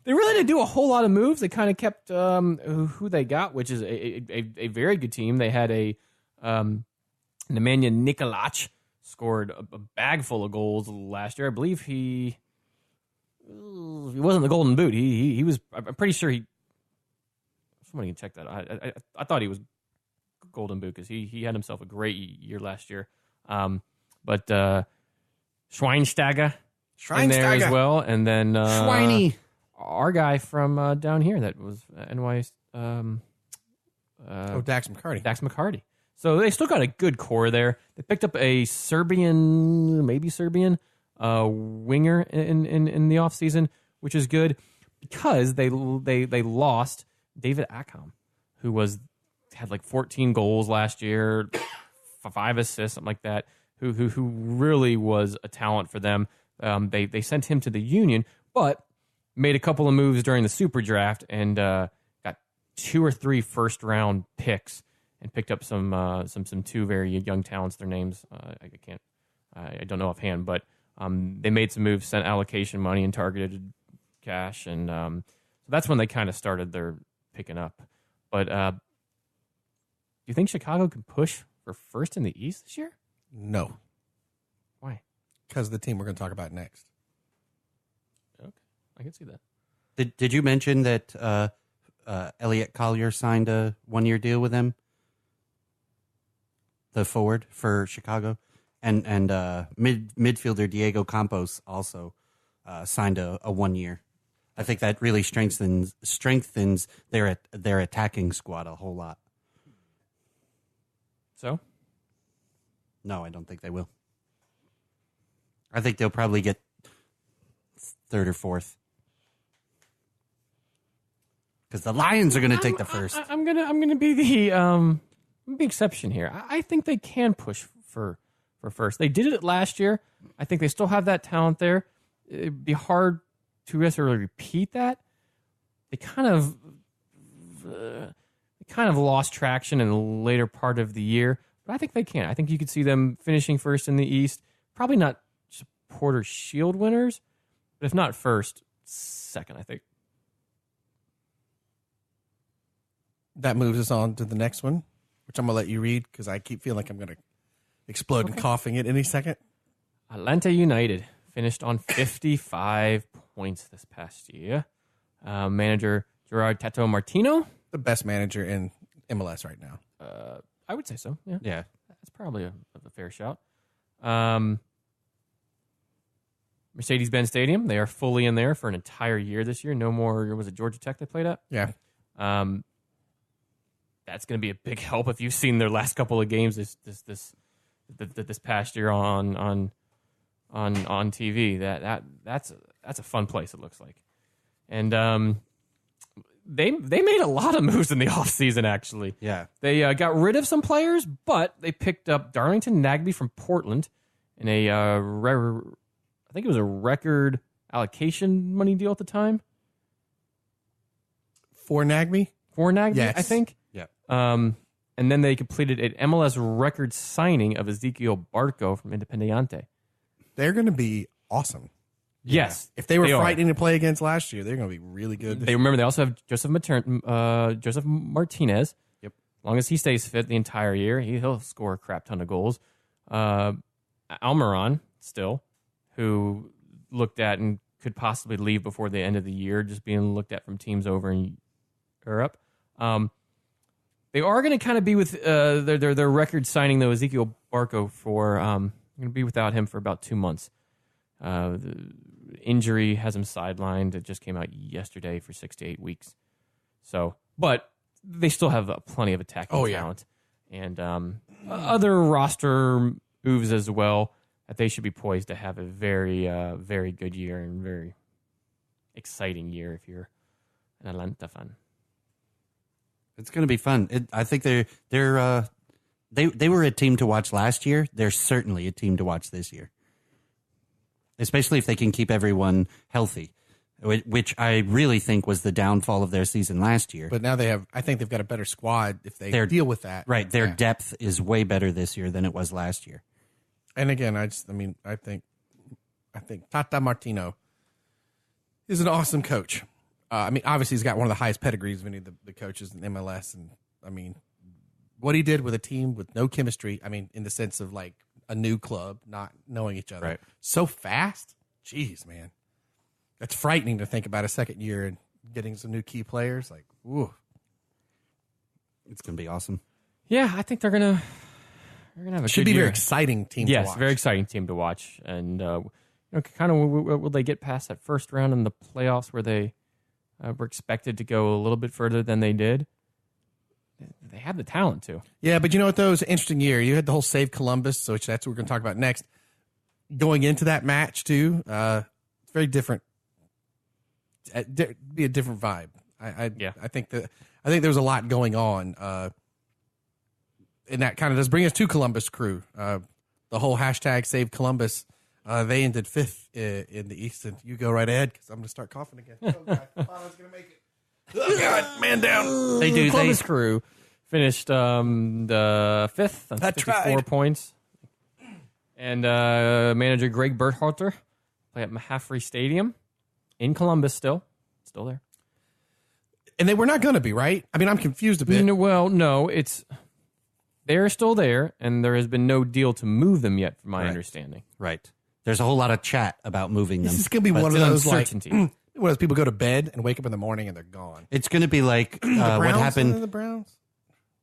They really didn't do a whole lot of moves. They kind of kept who they got, which is a very good team. They had a Nemanja Nikolic scored a bag full of goals last year. I believe he wasn't the Golden Boot. He was. I'm pretty sure he. Somebody can check that. I thought he was Golden Boot because he had himself a great year last year. But Schweinsteiger in there as well, and then Schweiny. Our guy from down here that was NY. Dax McCarty. Dax McCarty. So they still got a good core there. They picked up a Serbian winger in the offseason, which is good because they lost David Ackham, who had like 14 goals last year, 5 assists, something like that. Who really was a talent for them. They sent him to the Union, but made a couple of moves during the Super Draft and got 2 or 3 first round picks and picked up some 2 very young talents. Their names I don't know offhand, but they made some moves, sent allocation money and targeted cash, and so that's when they kind of started their picking up. But do you think Chicago can push for first in the East this year? No. Why? Because of the team we're going to talk about next. Okay, I can see that. Did you mention that Elliot Collier signed a 1-year deal with them. The forward for Chicago, and midfielder Diego Campos also signed a 1 year. I think that really strengthens their attacking squad a whole lot. So, no, I don't think they will. I think they'll probably get third or fourth because the Lions are going to take the first. I'm gonna be the exception here. I think they can push for first. They did it last year. I think they still have that talent there. It'd be hard to necessarily repeat that. They kind of lost traction in the later part of the year, but I think they can. I think you could see them finishing first in the East. Probably not Supporters Shield winners, but if not first, second, I think. That moves us on to the next one, which I'm going to let you read because I keep feeling like I'm going to explode and coughing at any second. Atlanta United finished on 55 points this past year. Manager Gerard Tato Martino. The best manager in MLS right now. I would say so, yeah. Yeah. That's probably a fair shout. Mercedes-Benz Stadium, they are fully in there for an entire year this year. No more, was it Georgia Tech they played at? Yeah. That's going to be a big help if you've seen their last couple of games this past year on TV. That's a fun place, it looks like. And they made a lot of moves in the offseason, actually. Yeah. They got rid of some players, but they picked up Darlington Nagbe from Portland in a I think it was a record allocation money deal at the time. For Nagbe? For Nagbe, yes. I think. Yeah. And then they completed an MLS record signing of Ezequiel Barco from Independiente. They're going to be awesome. Yes. If they were frightening to play against last year, they're going to be really good. They also have Joseph Martinez. Yep. As long as he stays fit the entire year, he'll score a crap ton of goals. Almiron still, who looked at and could possibly leave before the end of the year, just being looked at from teams over in Europe. They are going to kind of be with their record signing, though, Ezequiel Barco, for going to be without him for about 2 months. The injury has him sidelined. It just came out yesterday for 6 to 8 weeks. So, but they still have plenty of attacking talent and other roster moves as well that they should be poised to have a very, very good year and very exciting year if you're an Atlanta fan. It's going to be fun. I think they were a team to watch last year. They're certainly a team to watch this year, especially if they can keep everyone healthy, which I really think was the downfall of their season last year. But now I think they've got a better squad if they deal with that. Right. Their depth is way better this year than it was last year. And again, I think Tata Martino is an awesome coach. Obviously he's got one of the highest pedigrees of any of the coaches in MLS. And what he did with a team with no chemistry, in the sense of like a new club, not knowing each other so fast. Jeez, man, that's frightening to think about a second year and getting some new key players. Like, ooh, it's going to be awesome. Yeah, I think they're gonna have a should good be a year. very exciting team. to watch. Yes, very exciting team to watch. And kind of will they get past that first round in the playoffs where they were expected to go a little bit further than they did? They have the talent to. Yeah, but you know what, though? It was an interesting year. You had the whole Save Columbus, which that's what we're going to talk about next. Going into that match, too, it's very different. Be a different vibe. I think there was a lot going on. And that kind of does bring us to Columbus Crew. The whole hashtag Save Columbus. They ended 5th in the East. And you go right ahead because I'm going to start coughing again. Oh, God. I was going to make it. Oh, God. Man down. Columbus Crew finished the 5th on 54 points. And manager Greg Berhalter play at Mahaffrey Stadium in Columbus still there. And they were not going to be, right? I'm confused a bit. No, they're still there, and there has been no deal to move them yet, from my understanding. Right. There's a whole lot of chat about moving them. This is going to be one of those uncertainty. What does people go to bed and wake up in the morning and they're gone? It's going to be like what Browns happened. The Browns.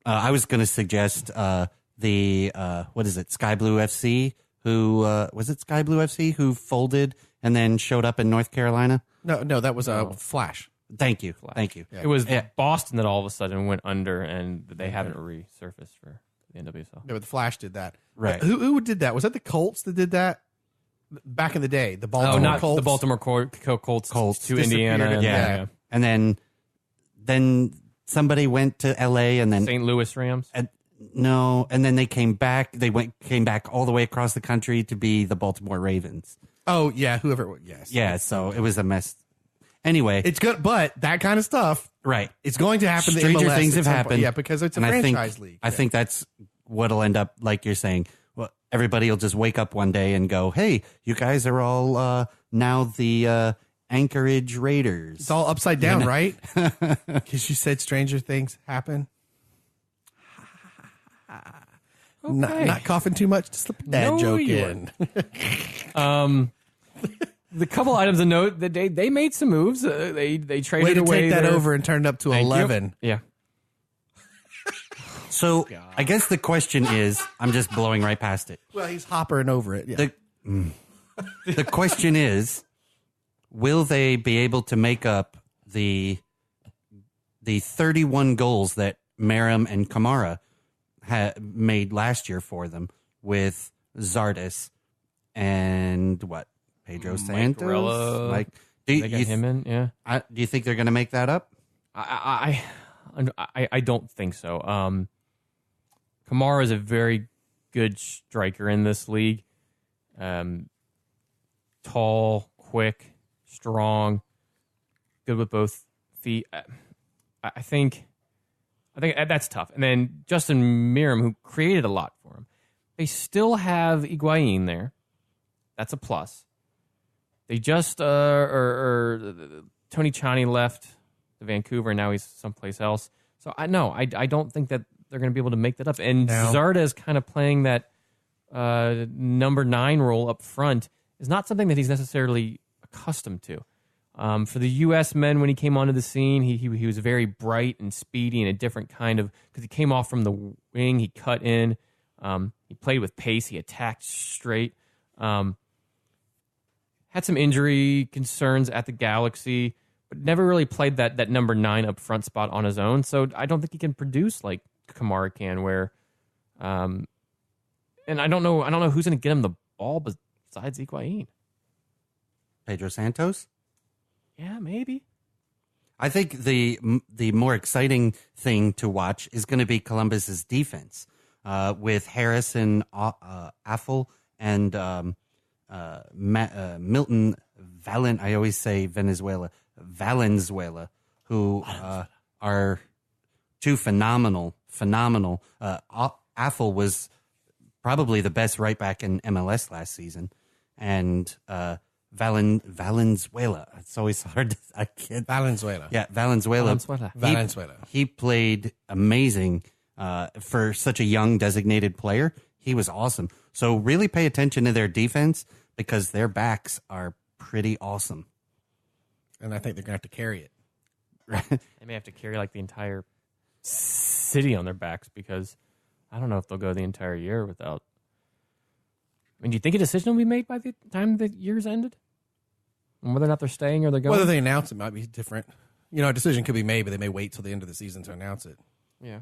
I was going to suggest the what is it? Sky Blue FC. Who was it? Sky Blue FC who folded and then showed up in North Carolina. No, that was Flash. Thank you. Thank you. It was Boston that all of a sudden went under, and they haven't resurfaced for the NWSL. No, but the Flash did that. Right. Who did that? Was that the Colts that did that back in the day? The Baltimore Colts. The Baltimore Colts to Indiana. Yeah. And then somebody went to L.A. and then St. Louis Rams. And then they came back. Came back all the way across the country to be the Baltimore Ravens. Oh yeah, whoever it was. Yes. Yeah. So it was a mess. Anyway, it's good, but that kind of stuff, right? It's going to happen. Stranger MLS things have happened. Yeah, because it's a franchise league. I think that's what'll end up, like you're saying. Well, everybody will just wake up one day and go, "Hey, you guys are all now the Anchorage Raiders." It's all upside down, right? Because you said stranger things happen. Okay. Not coughing too much. Just slip a dad joke in. The couple items of note that they made some moves. They traded Way to away take that over and turn it up to 11. Yeah. So I guess the question is, I'm just blowing right past it. Well, he's hoppering over it. Yeah. The question is, will they be able to make up the 31 goals that Merrim and Kamara made last year for them with Zardes and what? Pedro Santos? Mike, do they got him in, yeah. Do you think they're going to make that up? I don't think so. Kamara is a very good striker in this league. Tall, quick, strong, good with both feet. I think that's tough. And then Justin Merrim, who created a lot for him. They still have Higuain there. That's a plus. They just Tony Chani left to Vancouver, and now he's someplace else. So I don't think that they're going to be able to make that up. And Zarda is kind of playing that number 9 role up front is not something that he's necessarily accustomed to. For the U.S. men, when he came onto the scene, he was very bright and speedy and a different kind of, because he came off from the wing, he cut in, he played with pace, he attacked straight. Had some injury concerns at the Galaxy, but never really played that number 9 up front spot on his own. So I don't think he can produce like Kamara can, where, and I don't know who's going to get him the ball besides Higuain. Pedro Santos? Yeah, maybe. I think the more exciting thing to watch is going to be Columbus's defense with Harrison Affel and Milton Valenzuela. I always say Valenzuela, who are two phenomenal. Affel was probably the best right back in MLS last season, and Valenzuela. It's always hard. I can't. Valenzuela. Yeah, Valenzuela. He played amazing for such a young designated player. He was awesome. So really pay attention to their defense because their backs are pretty awesome. And I think they're going to have to carry it. They may have to carry like the entire city on their backs because I don't know if they'll go the entire year without. I mean, do you think a decision will be made by the time the year's ended? On whether or not they're staying or they're going? Whether they announce it might be different. You know, a decision could be made, but they may wait till the end of the season to announce it. Yeah.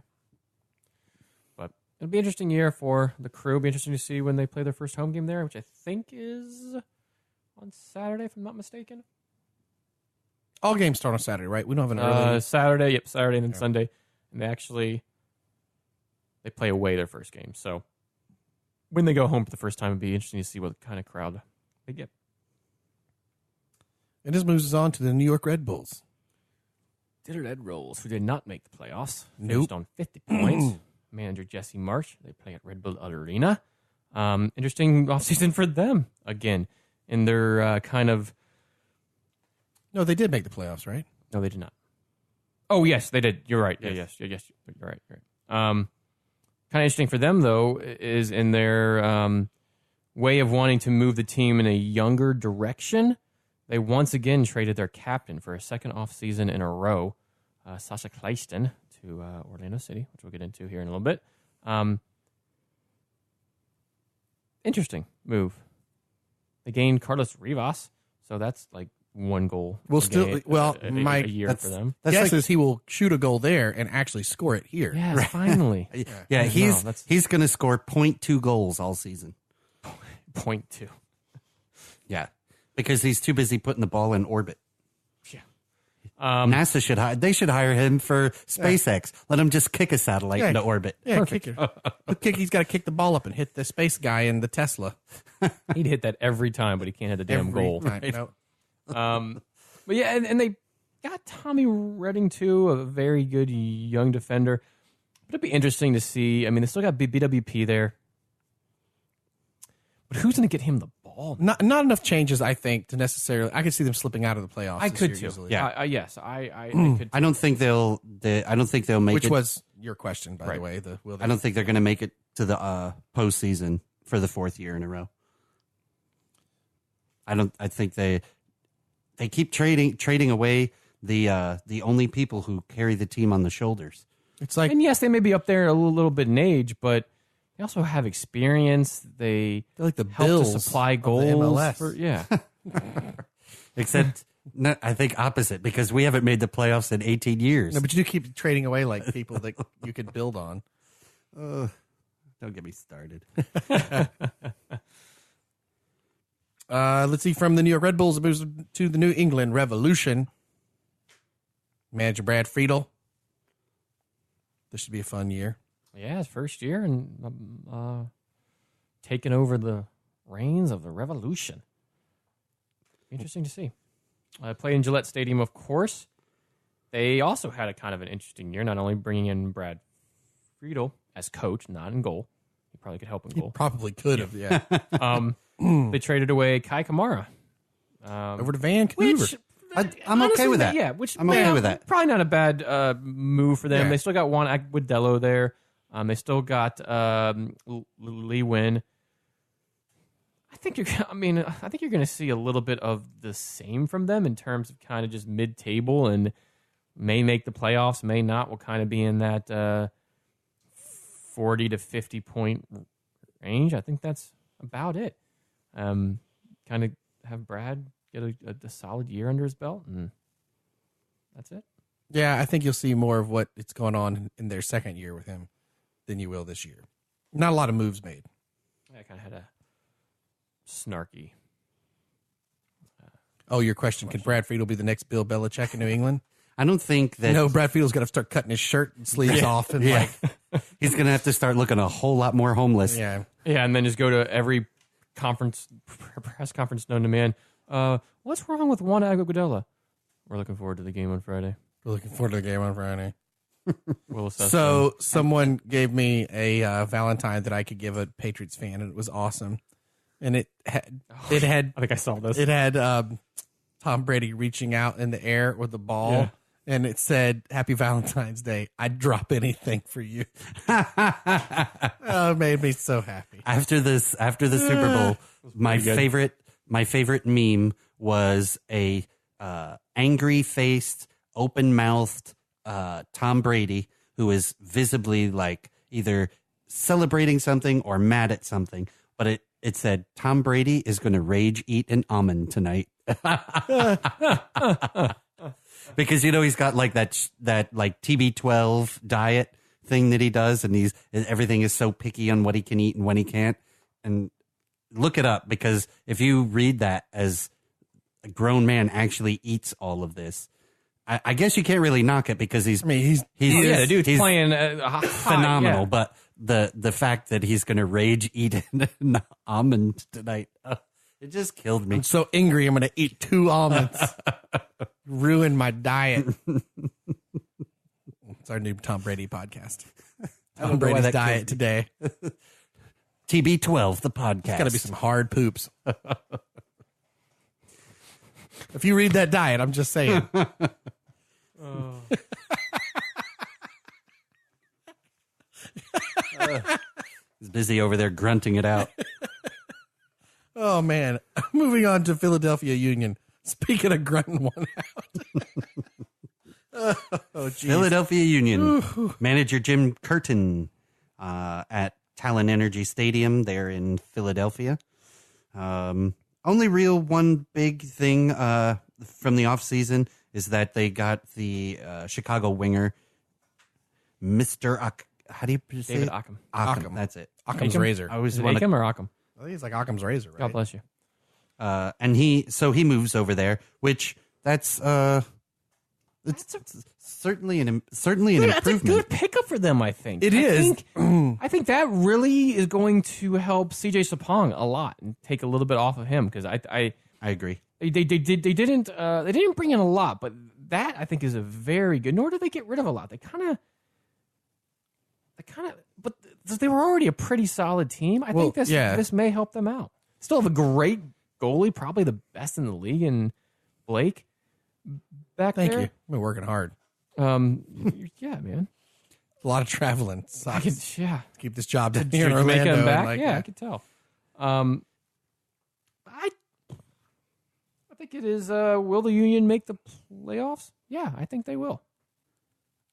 But it'll be an interesting year for the Crew. It'll be interesting to see when they play their first home game there, which I think is on Saturday, if I'm not mistaken. All games start on Saturday, right? We don't have an early... Saturday, and then Sunday. And they play away their first game. So when they go home for the first time, it'd be interesting to see what kind of crowd they get. And this moves us on to the New York Red Bulls. The Red Bulls, who did not make the playoffs, Nope. finished on 50 points. Manager Jesse Marsh, they play at Red Bull Arena. Interesting offseason for them, again, in their kind of... No, they did make the playoffs, right? No, they did not. Oh, yes, they did. You're right. Yes, you're right. Kind of interesting for them, though, is in their way of wanting to move the team in a younger direction. They once again traded their captain for a second offseason in a row, Sasha Kleiston, to Orlando City, which we'll get into here in a little bit. Interesting move. They gained Carlos Rivas, so that's like one goal. We'll still a year for them. Guess is he will shoot a goal there and actually score it here. Yeah, finally. Yeah, he's going to score 0.2 goals all season. 0.2. Yeah, because he's too busy putting the ball in orbit. Yeah. NASA should hire him for SpaceX. Let him just kick a satellite into orbit. Yeah, kick it. He's got to kick the ball up and hit the space guy in the Tesla. He'd hit that every time, but he can't hit the damn goal. Right? No. But yeah, and they got Tommy Redding too, a very good young defender. But it'd be interesting to see. I mean, they still got BWP there, but who's going to get him the ball? Not enough changes, I think, to necessarily. I could see them slipping out of the playoffs. I could this too. year, easily. Yeah. Yes, I could. I don't think they'll make Which it. was your question, by the way. I don't think they're going to make it to the postseason for the fourth year in a row. I think they keep trading away the only people who carry the team on the shoulders. It's like, and yes, they may be up there a little bit in age, but they also have experience. They're like the help Bills to supply of the goals. MLS. Except, I think opposite, because we haven't made the playoffs in 18 years. No, but you do keep trading away like people that you could build on. Don't get me started. Let's see, from the New York Red Bulls to the New England Revolution. Manager Brad Friedel. This should be a fun year. Yeah, his first year and taking over the reins of the Revolution. Interesting to see. Played in Gillette Stadium, of course. They also had a kind of an interesting year, not only bringing in Brad Friedel as coach, not in goal. He probably could help in goal. He probably could have, yeah. They traded away Kai Kamara. Over to Vancouver. Which, I'm okay with that. Yeah, I'm okay with that. Probably not a bad move for them. Yeah. They still got Juan Agudelo there. They still got Lee Win. I think you're going to see a little bit of the same from them in terms of kind of just mid-table and may make the playoffs, may not. Will kind of be in that 40 to 50 point range. I think that's about it. Kind of have Brad get a solid year under his belt, and that's it. Yeah, I think you'll see more of what it's going on in their second year with him than you will this year. Not a lot of moves made. I kind of had a snarky. Your question. Can Brad Friedel be the next Bill Belichick in New England? I don't think that. No, Brad Friedel's got to start cutting his shirt sleeves off. And he's going to have to start looking a whole lot more homeless. Yeah, and then just go to every press conference known to man. What's wrong with Juan Agudelo? We're looking forward to the game on Friday. We're looking forward to the game on Friday. We'll assess so someone gave me a Valentine that I could give a Patriots fan, and it was awesome. And it had I think I saw this. It had Tom Brady reaching out in the air with the ball, Yeah. and it said, "Happy Valentine's Day. I'd drop anything for you." It made me so happy. After the Super Bowl, my favorite meme was a angry faced, open mouthed Tom Brady who is visibly like either celebrating something or mad at something, but it said Tom Brady is going to rage eat an almond tonight. Because he's got like that like TB12 diet thing that he does, and everything is so picky on what he can eat and when he can't. And look it up, because if you read that as a grown man actually eats all of this, I guess you can't really knock it, because he's the dude's playing phenomenal. Yeah. But the fact that he's going to rage eat an almond tonight, it just killed me. I'm so angry. I'm going to eat 2 almonds. Ruin my diet. It's our new Tom Brady podcast. Tom Brady's diet today. TB12, the podcast. It's got to be some hard poops. If you read that diet, I'm just saying. He's busy over there grunting it out. Oh, man. Moving on to Philadelphia Union. Speaking of grunting one out. Oh, geez. Philadelphia Union manager Jim Curtin at Talon Energy Stadium there in Philadelphia. Only real one big thing from the offseason is that they got the Chicago winger, Mr. How do you say David it? Ockham. Ockham. That's it. Occam's Acom? razor. I always Is it want Acom or Ockham? I think it's like Occam's razor, right? God bless you. and he moves over there, which that's certainly an improvement. That's a good pickup for them, I think. It is. I think that really is going to help CJ Sapong a lot and take a little bit off of him because I agree. They didn't bring in a lot, but that I think is a very good. Nor did they get rid of a lot. They kind of, but they were already a pretty solid team. I think this may help them out. Still have a great goalie, probably the best in the league, in Blake. Thank you. I've been working hard. Yeah, man. A lot of traveling. Sucks. Keep this job down here in Make Orlando. him back. I could tell. I think it is. Will the Union make the playoffs? Yeah, I think they will.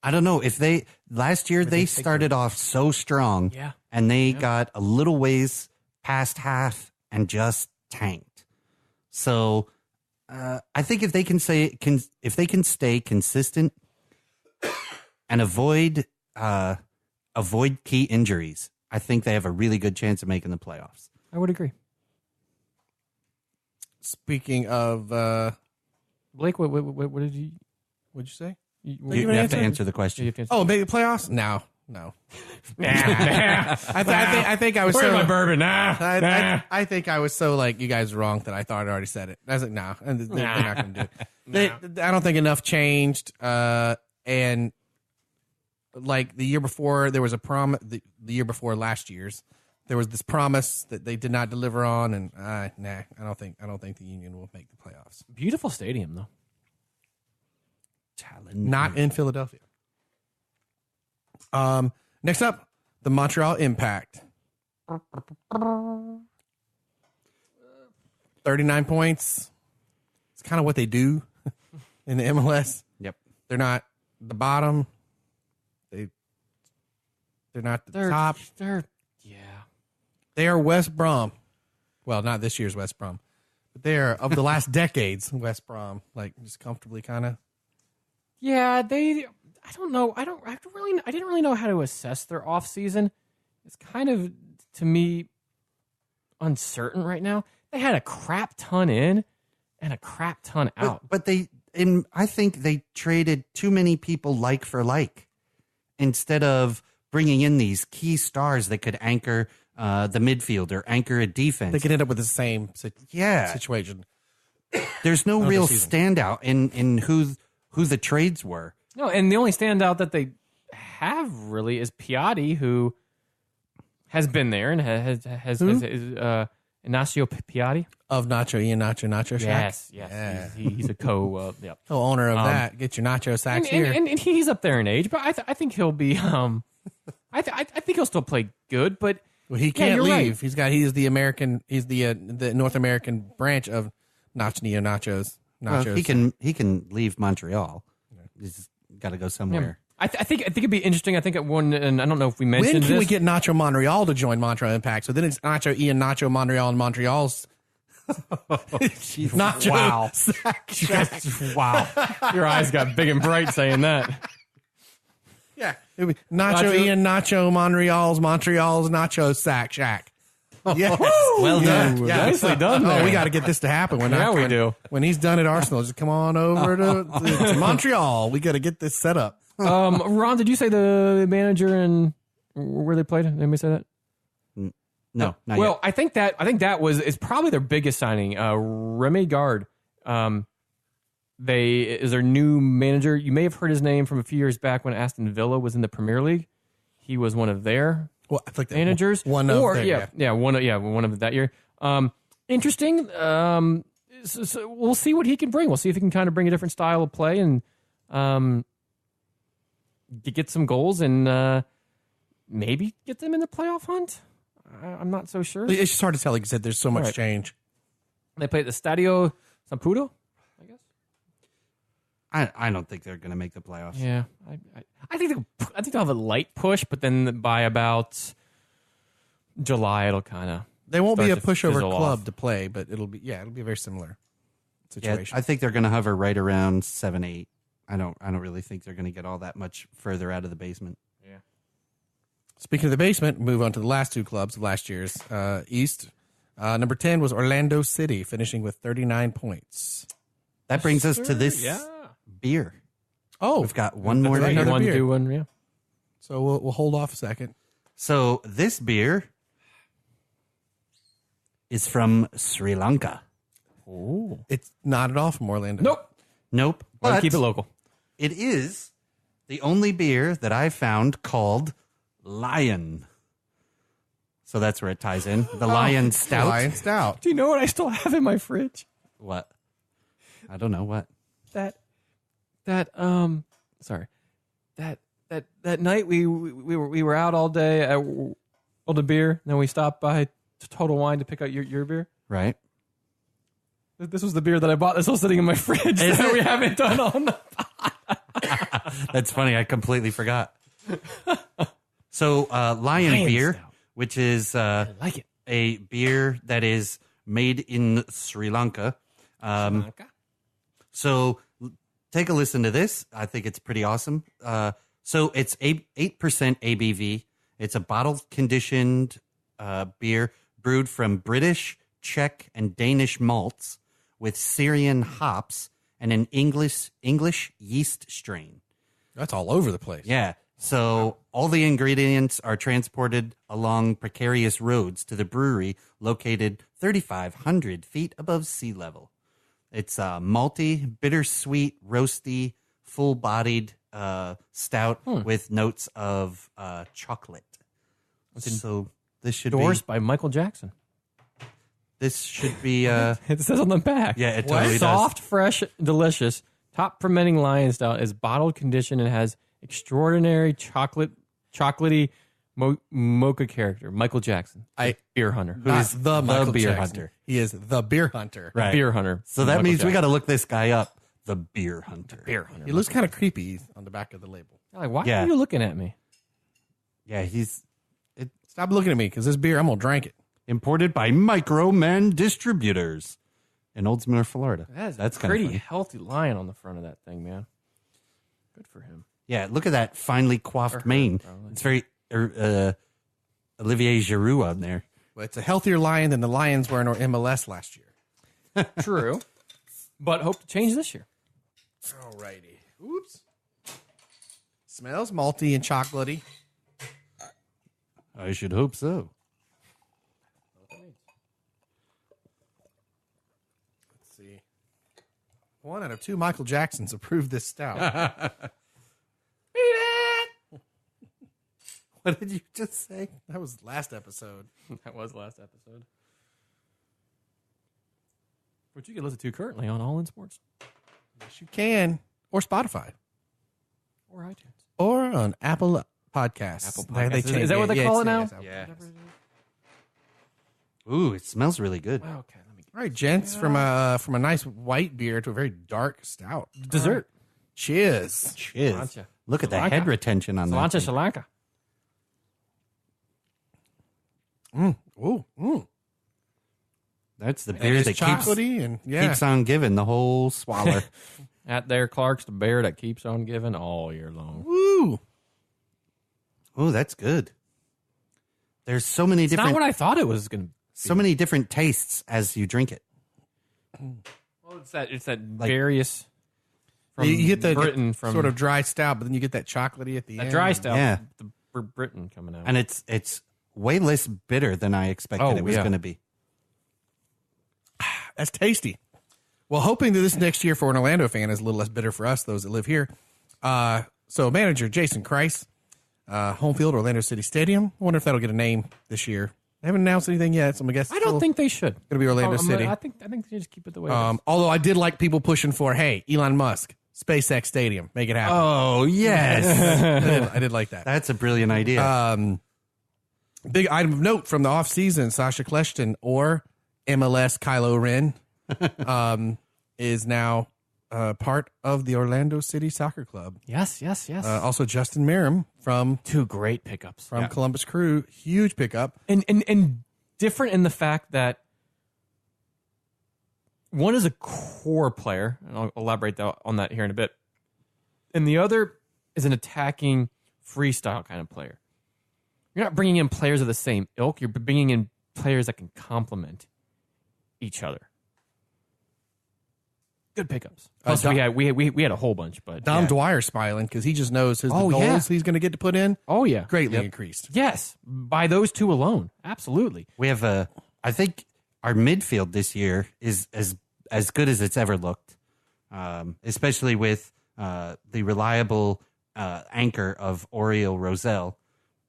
I don't know if last year they started off so strong, and they got a little ways past half and just tanked. So I think if they can stay consistent and avoid key injuries, I think they have a really good chance of making the playoffs. I would agree. Speaking of Blake, what did you? What'd you say? You have to answer the question. Oh, make the playoffs? No. I think I was Where's so my bourbon? I think I was so like you guys were wrong that I thought I already said it. I was like, no, they're not going to do it. I don't think enough changed. And like the year before, there was a promise. The year before last year's, there was this promise that they did not deliver on, and I don't think the Union will make the playoffs. Beautiful stadium though. Not in Philadelphia. Next up, the Montreal Impact. 39 points. It's kind of what they do in the MLS. Yep. They're not the bottom. They're not the top. They are West Brom. Well, not this year's West Brom, but they are of the last decades West Brom, like just comfortably kind of. Yeah, I don't know. I didn't really know how to assess their off season. It's kind of, to me, uncertain right now. They had a crap ton in and a crap ton out. But I think they traded too many people like for like instead of bringing in these key stars that could anchor the midfield or anchor a defense. They could end up with the same situation. There's no real standout in who the trades were. No, and the only standout that they have really is Piatti, who has been there and has Ignacio Piatti of Ian Nacho Shack. Yes. Yeah. He's a co-owner of that. Get your nacho sacks here, and he's up there in age, but I think he'll be. I think he'll still play good, but he can't leave. Right. He's the American. He's the North American branch of Nachos. Well, he can leave Montreal. He's got to go somewhere. I think it'd be interesting. I think at one, and I don't know if we mentioned when can we get Nacho Montreal to join Montreal Impact? So then it's Ian Nacho Montreal and Montreal's. Nacho. Wow. Wow. Your eyes got big and bright saying that. Yeah. It'd be Nacho Ian Nacho Montreal's Nacho Sack Shack. Yes. Well done. Yeah. Nicely done there. Oh, we got to get this to happen. We do. When he's done at Arsenal, just come on over to Montreal. We got to get this set up. Ron, did you say the manager and where they played? Did anybody say that? No, not well, yet. I think that is probably their biggest signing. Remy Gard, is their new manager. You may have heard his name from a few years back when Aston Villa was in the Premier League. He was one of their managers. One of that year. Interesting. So we'll see what he can bring. We'll see if he can kind of bring a different style of play and get some goals and maybe get them in the playoff hunt. I'm not so sure. It's just hard to tell. Like you said, there's so much change. They play at the Stadio San Pudo. I don't think they're going to make the playoffs. Yeah, I think they'll have a light push, but then by about July, it'll kind of. They won't be a start to pushover fizzle club off. to play, but it'll be a very similar Yeah, situation. I think they're going to hover right around 7-8. I don't really think they're going to get all that much further out of the basement. Yeah. Speaking of the basement, move on to the last two clubs of last year's East. Number 10 was Orlando City, finishing with 39 points. That brings us to this beer. Oh, We've got one more. Right, beer. another One, beer. do one, yeah. So we'll hold off a second. So this beer is from Sri Lanka. Oh. It's not at all from Orlando. Nope. Want But to keep it local. it is the only beer that I found called Lion. So that's where it ties in. The Lion Stout. Lion Stout. Do you know what I still have in my fridge? What? I don't know what. That night we were out all day at World of Beer, and then we stopped by Total Wine to pick out your beer. Right? This was the beer that I bought. That's still sitting in my fridge that we haven't done on. That's funny. I completely forgot. So Lion beer, Stout. which is I like it. a beer that is made in Sri Lanka. So take a listen to this. I think it's pretty awesome. So it's 8% ABV. It's a bottle conditioned beer brewed from British, Czech, and Danish malts with Syrian hops and an English yeast strain. That's all over the place. Yeah. So all the ingredients are transported along precarious roads to the brewery located 3,500 feet above sea level. It's malty, bittersweet, roasty, full-bodied stout with notes of chocolate. So this should Endorsed by Michael Jackson. This should be It says on the back. Yeah, it totally does. Soft, fresh, delicious. Top fermenting Lion Stout is bottled conditioned and has extraordinary chocolatey mocha character. Michael Jackson, beer hunter. Not the Michael beer Jackson. hunter. He is the beer hunter. Right. Beer hunter. So that Michael means we Jackson. got to look this guy up. The beer hunter. Beer hunter. He looks kind of creepy on the back of the label. Like, why Yeah. are you looking at me? Yeah, he's Stop looking at me because this beer, I'm going to drink it. imported by Microman Distributors in Oldsmar, Florida. That's kind pretty of funny. healthy lion on the front of that thing, man. Good for him. Yeah, look at that finely coiffed mane. It's very Olivier Giroud on there. Well, it's a healthier lion than the Lions were in our MLS last year. True. But hope to change this year. All righty. Oops. Smells malty and chocolatey. I should hope so. Let's see. 1 out of 2 Michael Jacksons approved this stout. What did you just say? That was last episode. That was last episode. Which you can listen to currently on All In Sports Yes, you can. Or Spotify. or iTunes. Or on Apple Podcasts. Apple They Podcasts. changed Is that what they Yeah, call it it's- now? it's Apple Podcasts. Ooh, it smells really good. Okay, let me All right, gents, from a nice white beer to a very dark stout. dessert. Cheers. Cheers. Sriracha. Look at the Sriracha. head retention on that. Sriracha, thing. Sri Lanka. Ooh. That's the It beer is that chocolatey and keeps on giving the whole swaller. At there, Clark's the bear that keeps on giving all year long. Woo. Oh, that's good. There's so many It's not different what I thought it was going to. so many different tastes as you drink it. Well, it's that various. From You get the Britain, from sort of dry stout, but then you get that chocolatey at the that end. dry stuff. Yeah. The Britain coming out. And it's way less bitter than I expected it was going to be. That's tasty. Well, hoping that this next year for an Orlando fan is a little less bitter for us, those that live here. So manager Jason Kreis, home field, Orlando City Stadium. I wonder if that'll get a name this year. They haven't announced anything yet, so I guess I don't think they should. Going to be Orlando City. I think they just keep it the way it is. Although I did like people pushing for, hey, Elon Musk, SpaceX Stadium, make it happen. Oh, yes. I did like that. That's a brilliant idea. Big item of note from the offseason, Sasha Kleshton or MLS Kylo Ren is now part of the Orlando City Soccer Club. Yes. Also, Justin Merrim from two great pickups from Columbus Crew, huge pickup, and different in the fact that one is a core player, and I'll elaborate on that here in a bit, and the other is an attacking freestyle kind of player. You're not bringing in players of the same ilk. You're bringing in players that can complement each other. Good pickups. Plus, we had a whole bunch, but Dom Dwyer smiling because he just knows the goals he's going to get to put in. Oh yeah, greatly increased. Yes, by those two alone, absolutely. We have I think our midfield this year is as good as it's ever looked, especially with the reliable anchor of Oriel Rosell.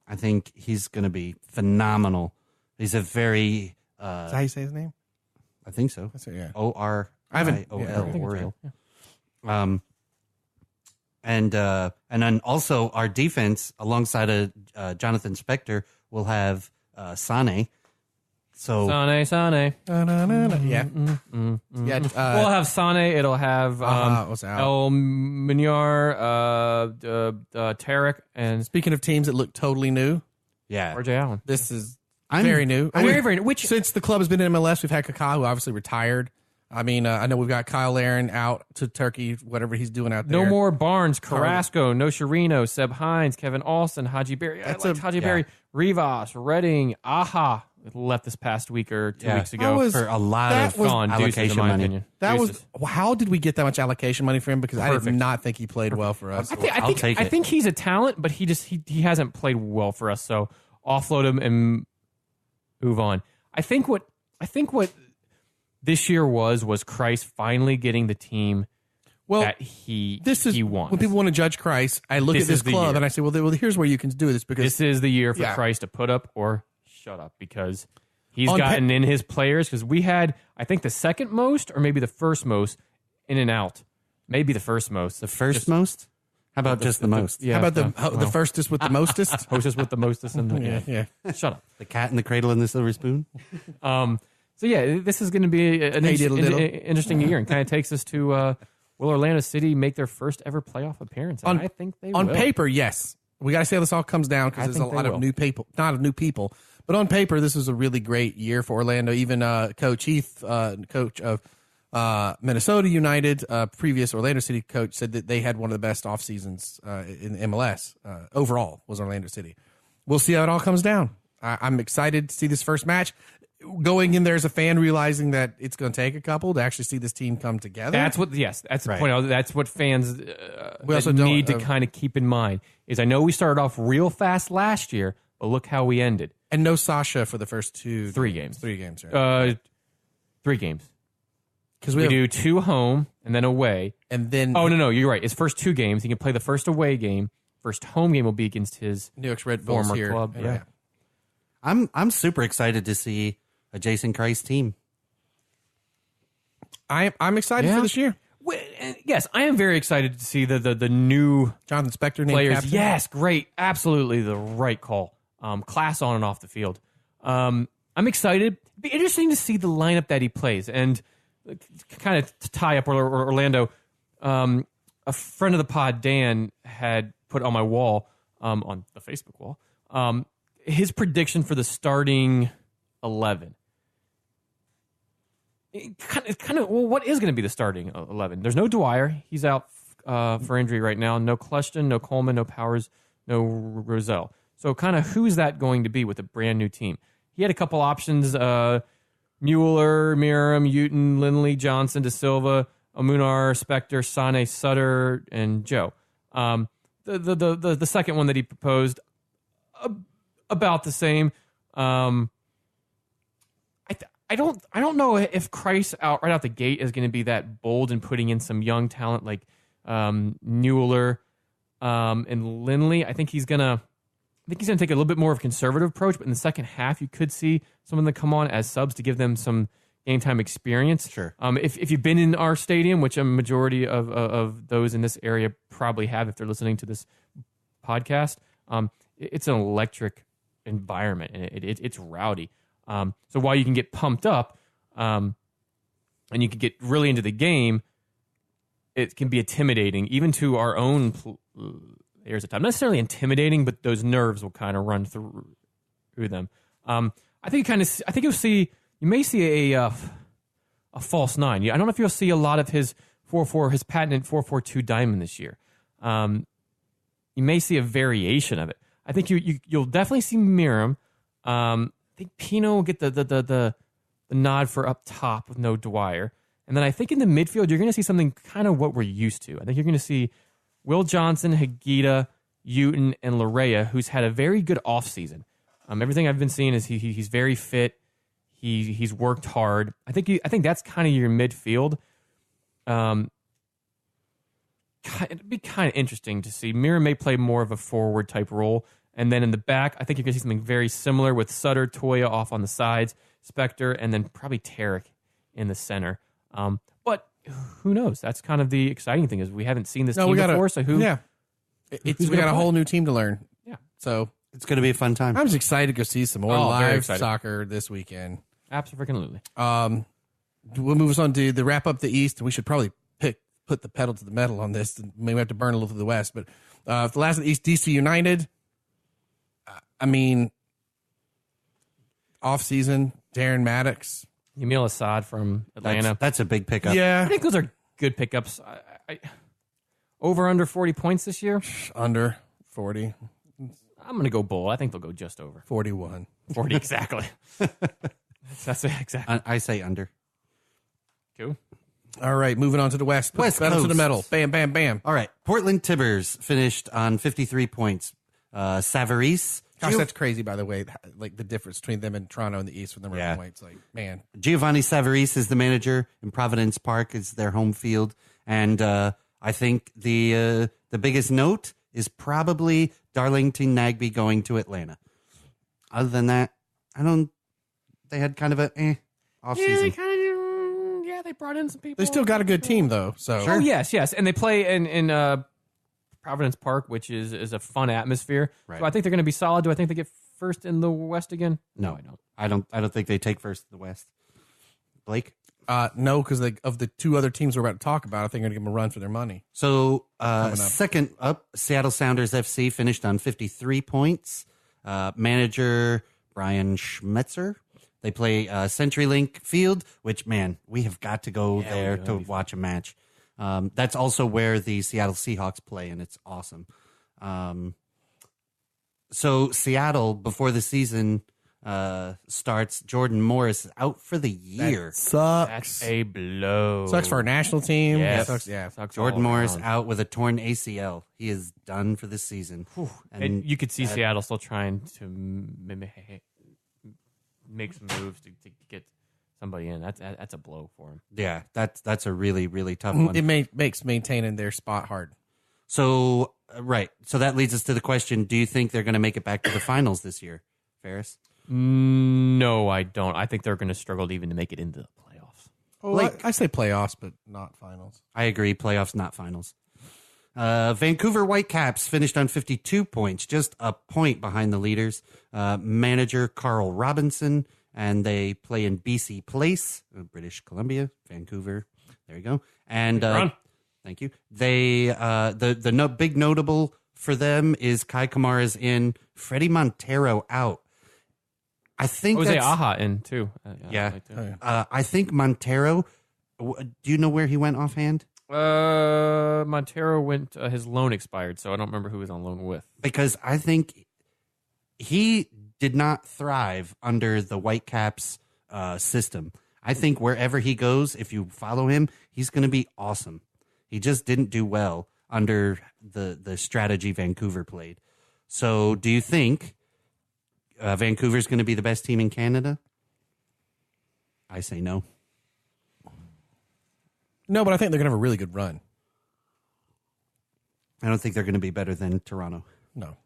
I think he's going to be phenomenal. He's a very... Is that how you say his name? I think so. That's it, yeah. Oriol. Oriel. Right, yeah. And then also our defense, alongside of Jonathan Spector, will have Sane. So Sane. Yeah. Yeah. We'll have Sane. It'll have El Minyar, Tarek, and speaking of teams that look totally new, RJ Allen. This is very new. Very new. Which since the club has been in MLS, we've had Kaká, who obviously retired. I mean, I know we've got Kyle Aaron out to Turkey, whatever he's doing out there. No more Barnes, Carrasco, No Sharino, Seb Hines, Kevin Alston, Haji Berry. Haji Berry, Rivas, Redding, Aha. Left this past week or 2 weeks ago for a lot of allocation money. How did we get that much allocation money for him? Because I did not think he played well for us. I think he's a talent, but he hasn't played well for us. So offload him and move on. I think what this year was Christ finally getting the team that he wants. When people want to judge Christ, I look at this club and I say, well, here's where you can do this, because this is the year for Christ to put up or shut up, because he's gotten in his players. Because we had, I think, the second most or maybe the first most in and out. Maybe the first most. The first most? How about just the most? How about the firstest with the mostest? Hostess with the mostest. And Shut up. The cat in the cradle and the silver spoon? So, this is going to be an interesting year, and kind of takes us to will Orlando City make their first ever playoff appearance? And I think they will. On paper, yes. We got to see how this all comes down, because there's a lot of new people. Not of new people. But on paper, this is a really great year for Orlando. Even Coach Heath, coach of Minnesota United, previous Orlando City coach, said that they had one of the best off seasons in MLS overall, was Orlando City. We'll see how it all comes down. I'm excited to see this first match. Going in there as a fan, realizing that it's going to take a couple to actually see this team come together. That's the point. That's what fans need to kind of keep in mind. Is I know we started off real fast last year, but look how we ended. And no Sasha for the first three games. 3 games, right? 3 games. Because we do 2 home and then away. And then... Oh, no, you're right. His first 2 games. He can play the first away game. First home game will be against his New York's Red Bulls former here. Club. Yeah. I'm super excited to see a Jason Christ team. I'm excited for this year. Yes, I am very excited to see the new Jonathan Spector named players. captain. Yes, great. Absolutely the right call. Class on and off the field. I'm excited. It'd be interesting to see the lineup that he plays. And kind of to tie up Orlando, a friend of the pod, Dan, had put on my wall, on the Facebook wall, his prediction for the starting 11. What is going to be the starting 11? There's no Dwyer. He's out for injury right now. No Clushton, no Coleman, no Powers, no Rosell. So kind of who's that going to be with a brand new team? He had a couple options, Mueller, Miram, Uten, Lindley, Johnson, De Silva, Amunar, Spector, Sane, Sutter, and Joe. The second one that he proposed, about the same. I don't know if Christ right out the gate is going to be that bold in putting in some young talent like Mueller and Lindley. I think he's gonna take a little bit more of a conservative approach, but in the second half, you could see some of them come on as subs to give them some game time experience. Sure. If you've been in our stadium, which a majority of those in this area probably have, if they're listening to this podcast, it's an electric environment and it's rowdy. So while you can get pumped up, and you can get really into the game, it can be intimidating, even to our own players at times. Not necessarily intimidating, but those nerves will kind of run through them. I think you may see a false nine. I don't know if you'll see a lot of his 4-4, his patented 4-4-2 diamond this year. You may see a variation of it. I think you'll definitely see Miram. I think Pino will get the nod for up top with no Dwyer. And then I think in the midfield, you're going to see something kind of what we're used to. I think you're going to see Will Johnson, Higuita, Uton, and Larea, who's had a very good offseason. Everything I've been seeing is he's very fit. He's worked hard. I think that's kind of your midfield. It'd be kind of interesting to see. Miram may play more of a forward type role. And then in the back, I think you're going to see something very similar with Sutter, Toya off on the sides, Spector, and then probably Tarek in the center. But who knows? That's kind of the exciting thing is we haven't seen this team before. So who? Yeah, we got a whole new team to learn. Yeah, so it's going to be a fun time. I'm just excited to go see some more live soccer this weekend. Absolutely. We'll move us on to the wrap up the East, and we should probably put the pedal to the metal on this. Maybe we have to burn a little to the West, but the last of the East, DC United. I mean, off season, Darren Maddox. Yamil Assad from Atlanta. That's a big pickup. Yeah. I think those are good pickups. Over under 40 points this year? Under 40. I'm going to go Bull. I think they'll go just over. 41. 40, exactly. That's it, exactly. I say under. Cool. All right, moving on to the West. Put West the pedal to the Coast. metal. Bam, bam, bam. All right. Portland Timbers finished on 53 points. Savarese. Gosh, that's crazy, by the way, like the difference between them and Toronto in the East with number of points. Like, man. Giovanni Savarese is the manager, and Providence Park is their home field. And I think the biggest note is probably Darlington Nagbe going to Atlanta. Other than that, they had kind of a off season. They brought in some people. They still got a good team, though. So Oh, yes. And they play in Providence Park, which is a fun atmosphere. Right. So I think they're going to be solid. Do I think they get first in the West again? No, I don't. I don't think they take first in the West. Blake? no, because of the two other teams we're about to talk about, I think they're going to give them a run for their money. So second up, Seattle Sounders FC finished on 53 points. Manager Brian Schmetzer. They play CenturyLink Field, which, man, we have got to go there to watch a match. That's also where the Seattle Seahawks play, and it's awesome. So Seattle, before the season starts, Jordan Morris is out for the year. Sucks. That's a blow. Sucks for our national team. Yes. Sucks, yeah. Sucks Jordan all Morris around. out with a torn ACL. He is done for the season. And you could see Seattle still trying to make some moves to get somebody in. That's a blow for him. Yeah, that's a really, really tough one. It makes maintaining their spot hard. So, right. So that leads us to the question, do you think they're going to make it back to the finals this year, Ferris? No, I don't. I think they're going to struggle even to make it into the playoffs. Oh, I say playoffs, but not finals. I agree. Playoffs, not finals. Vancouver Whitecaps finished on 52 points, just a point behind the leaders. Manager Carl Robinson, and they play in BC Place, British Columbia, Vancouver. There you go. And thank you. They big notable for them is Kai Kamara's in, Freddie Montero out. I think Jose Aja in too. Yeah. I think Montero. Do you know where he went offhand? Montero went. His loan expired, so I don't remember who he was on loan with. Because I think he did not thrive under the Whitecaps system. I think wherever he goes, if you follow him, he's going to be awesome. He just didn't do well under the strategy Vancouver played. So, do you think Vancouver's going to be the best team in Canada? I say no. No, but I think they're going to have a really good run. I don't think they're going to be better than Toronto. No.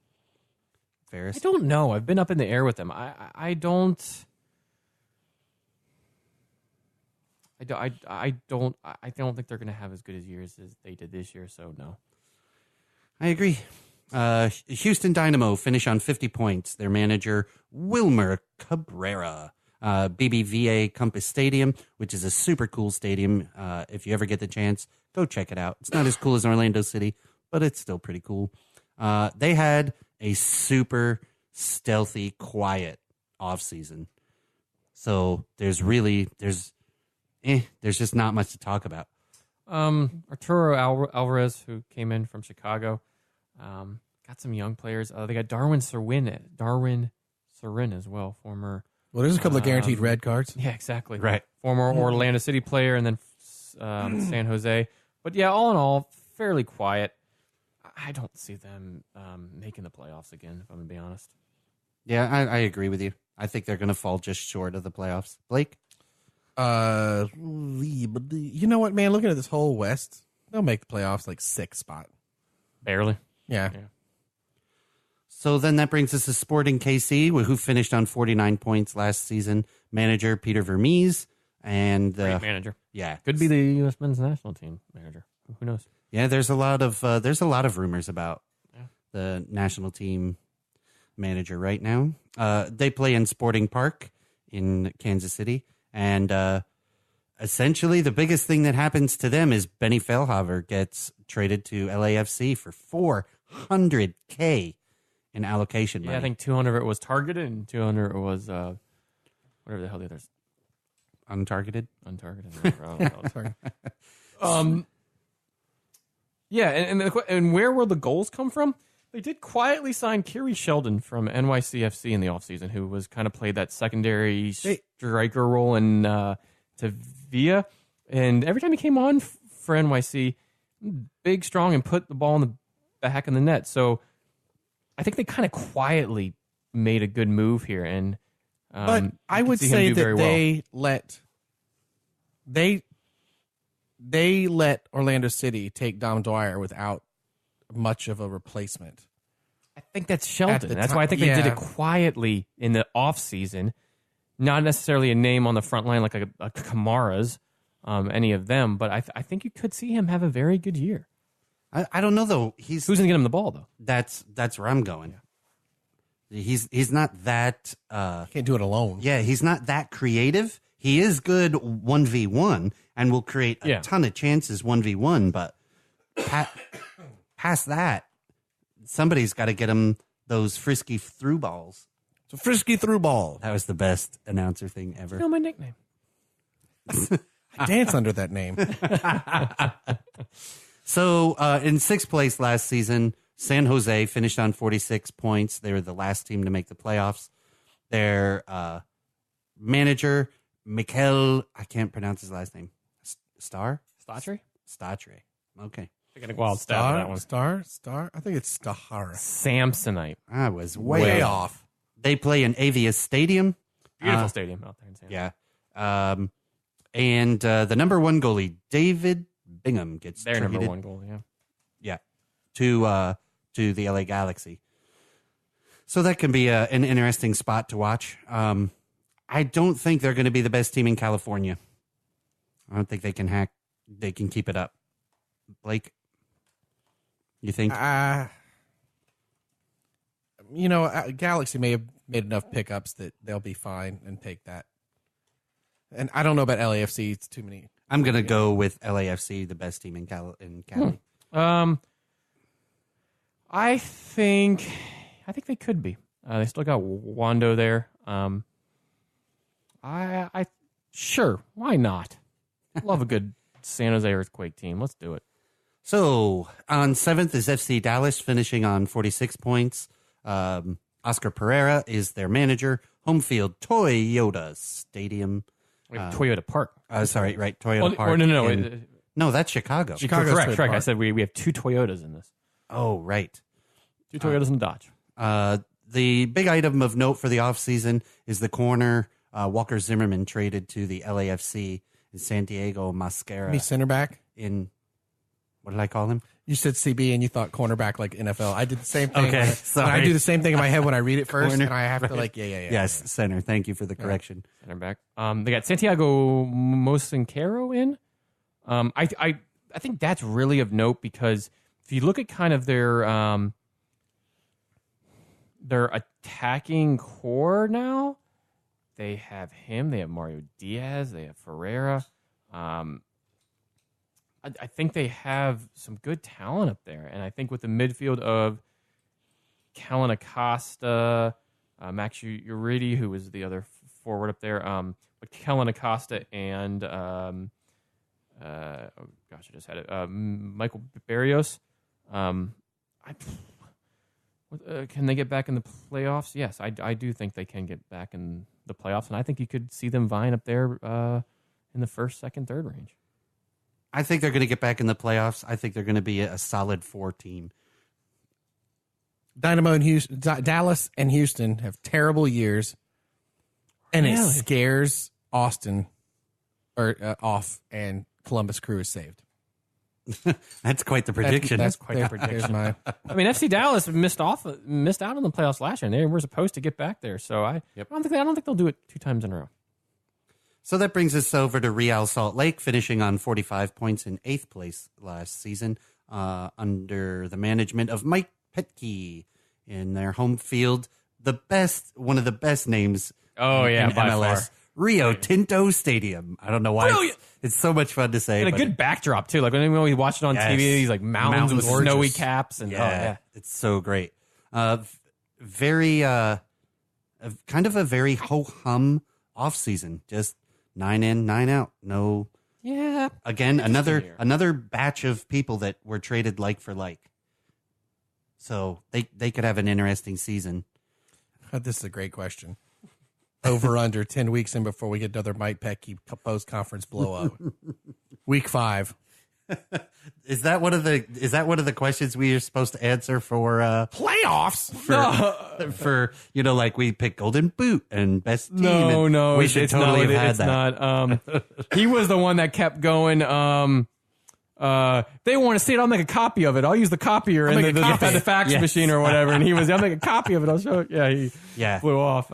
Ferris? I don't know. I've been up in the air with them. I don't think they're going to have as good as years as they did this year. So no. I agree. Houston Dynamo finish on 50 points. Their manager, Wilmer Cabrera. BBVA Compass Stadium, which is a super cool stadium. If you ever get the chance, go check it out. It's not as cool as Orlando City, but it's still pretty cool. They had a super stealthy, quiet offseason. So there's just not much to talk about. Arturo Alvarez, who came in from Chicago, got some young players. They got Darwin Serwin as well, former. Well, there's a couple of guaranteed red cards. Yeah, exactly. Right. Former Orlando City player and then San Jose. But yeah, all in all, fairly quiet. I don't see them making the playoffs again, if I'm going to be honest. Yeah, I agree with you. I think they're going to fall just short of the playoffs. Blake? You know what, man? Looking at this whole West, they'll make the playoffs like 6th spot. Barely. Yeah. So then that brings us to Sporting KC, who finished on 49 points last season. Manager Peter Vermees. And Great manager. Yeah. Could be the U.S. men's national team manager. Who knows? Yeah, there's a lot of rumors about the national team manager right now. They play in Sporting Park in Kansas City, and essentially the biggest thing that happens to them is Benny Feilhaber gets traded to LAFC for $400K in allocation money. Yeah, I think 200 of it was targeted and 200 was whatever the hell the others. Untargeted. Yeah, and where will the goals come from? They did quietly sign Kiri Sheldon from NYCFC in the offseason, who was kind of played that secondary striker role in Sevilla. And every time he came on for NYC, big, strong, and put the ball in the back of the net. So I think they kind of quietly made a good move here. And but I would say that they let Orlando City take Dom Dwyer without much of a replacement. I think that's Sheldon. That's why I think they did it quietly in the offseason. Not necessarily a name on the front line like a Kamara's, any of them, but I think you could see him have a very good year. I don't know, though. Who's going to get him the ball, though? That's where I'm going. He's not that... can't do it alone. Yeah, he's not that creative. He is good 1v1 and will create a ton of chances 1v1, but past that, somebody's got to get him those frisky through balls. It's a frisky through ball. That was the best announcer thing ever. You know my nickname. I dance under that name. So in 6th place last season, San Jose finished on 46 points. They were the last team to make the playoffs. Their manager, Mikel, I can't pronounce his last name. Statre. Okay. Taking a wild stab on that one. Star. I think it's Stahara. Samsonite. I was Way off. They play in Avias Stadium. Beautiful stadium out there in San Jose. Yeah. And the number 1 goalie, David Bingham, gets their traded, number 1 goal, Yeah. To the LA Galaxy. So that can be an interesting spot to watch. I don't think they're going to be the best team in California. I don't think they can keep it up. Blake, you think? Galaxy may have made enough pickups that they'll be fine and take that. And I don't know about LAFC. It's too many. I'm going to go with LAFC, the best team in Cali. I think they could be. They still got Wando there. Sure, why not? Love a good San Jose Earthquake team. Let's do it. So on 7th is FC Dallas, finishing on 46 points. Oscar Pereira is their manager. Home field, Toyota Stadium. Toyota Park. Sorry, right, Toyota Park. No. No, that's Chicago. Chicago's correct. Park. I said we have 2 Toyotas in this. Oh, right. 2 Toyotas and a Dodge. The big item of note for the offseason is the corner Walker Zimmerman traded to the LAFC in Santiago Mascara. Me center back? What did I call him? You said CB and you thought cornerback like NFL. I did the same thing. Okay, sorry. I do the same thing in my head when I read it first, and I have to yeah. Yes, center. Thank you for the correction. Center back. They got Santiago Mosincaro in. I think that's really of note because if you look at kind of their attacking core now, they have him. They have Mario Diaz. They have Ferreira. I think they have some good talent up there. And I think with the midfield of Kellen Acosta, Max Uridi, who was the other forward up there, but Kellen Acosta and, I just had it, Michael Barrios. Can they get back in the playoffs? Yes, I do think they can get back in the playoffs. And I think you could see them vying up there in the first, second, third range. I think they're going to get back in the playoffs. I think they're going to be a solid 4 team. Dynamo and Houston, Dallas and Houston have terrible years, and it scares Austin off, and Columbus Crew is saved. That's quite the prediction. That's quite the prediction. I mean, FC Dallas missed out on the playoffs last year, and they were supposed to get back there. So I don't think they'll do it 2 times in a row. So that brings us over to Real Salt Lake, finishing on 45 points in 8th place last season, under the management of Mike Petke in their home field. One of the best names in by MLS. far. Rio Tinto Stadium. I don't know why. It's so much fun to say. And a good backdrop, too. Like when we watch it on TV, these like mountains with Gorgeous. snowy caps. And it's so great. Very, kind of a very ho-hum off-season. Just 9 in, 9 out. No. Yeah. Again, another batch of people that were traded like for like. So they could have an interesting season. This is a great question. Over under 10 weeks in before we get another Mike Petke post conference blowout. Week 5. Is that one of the questions we are supposed to answer for playoffs? For like we pick Golden Boot and best team. No, we should totally have had that. Not. He was the one that kept going. They want to see it. I'll make a copy of it. I'll use the copier and the fax machine or whatever. And he was, I'll make a copy of it. I'll show it. He flew off.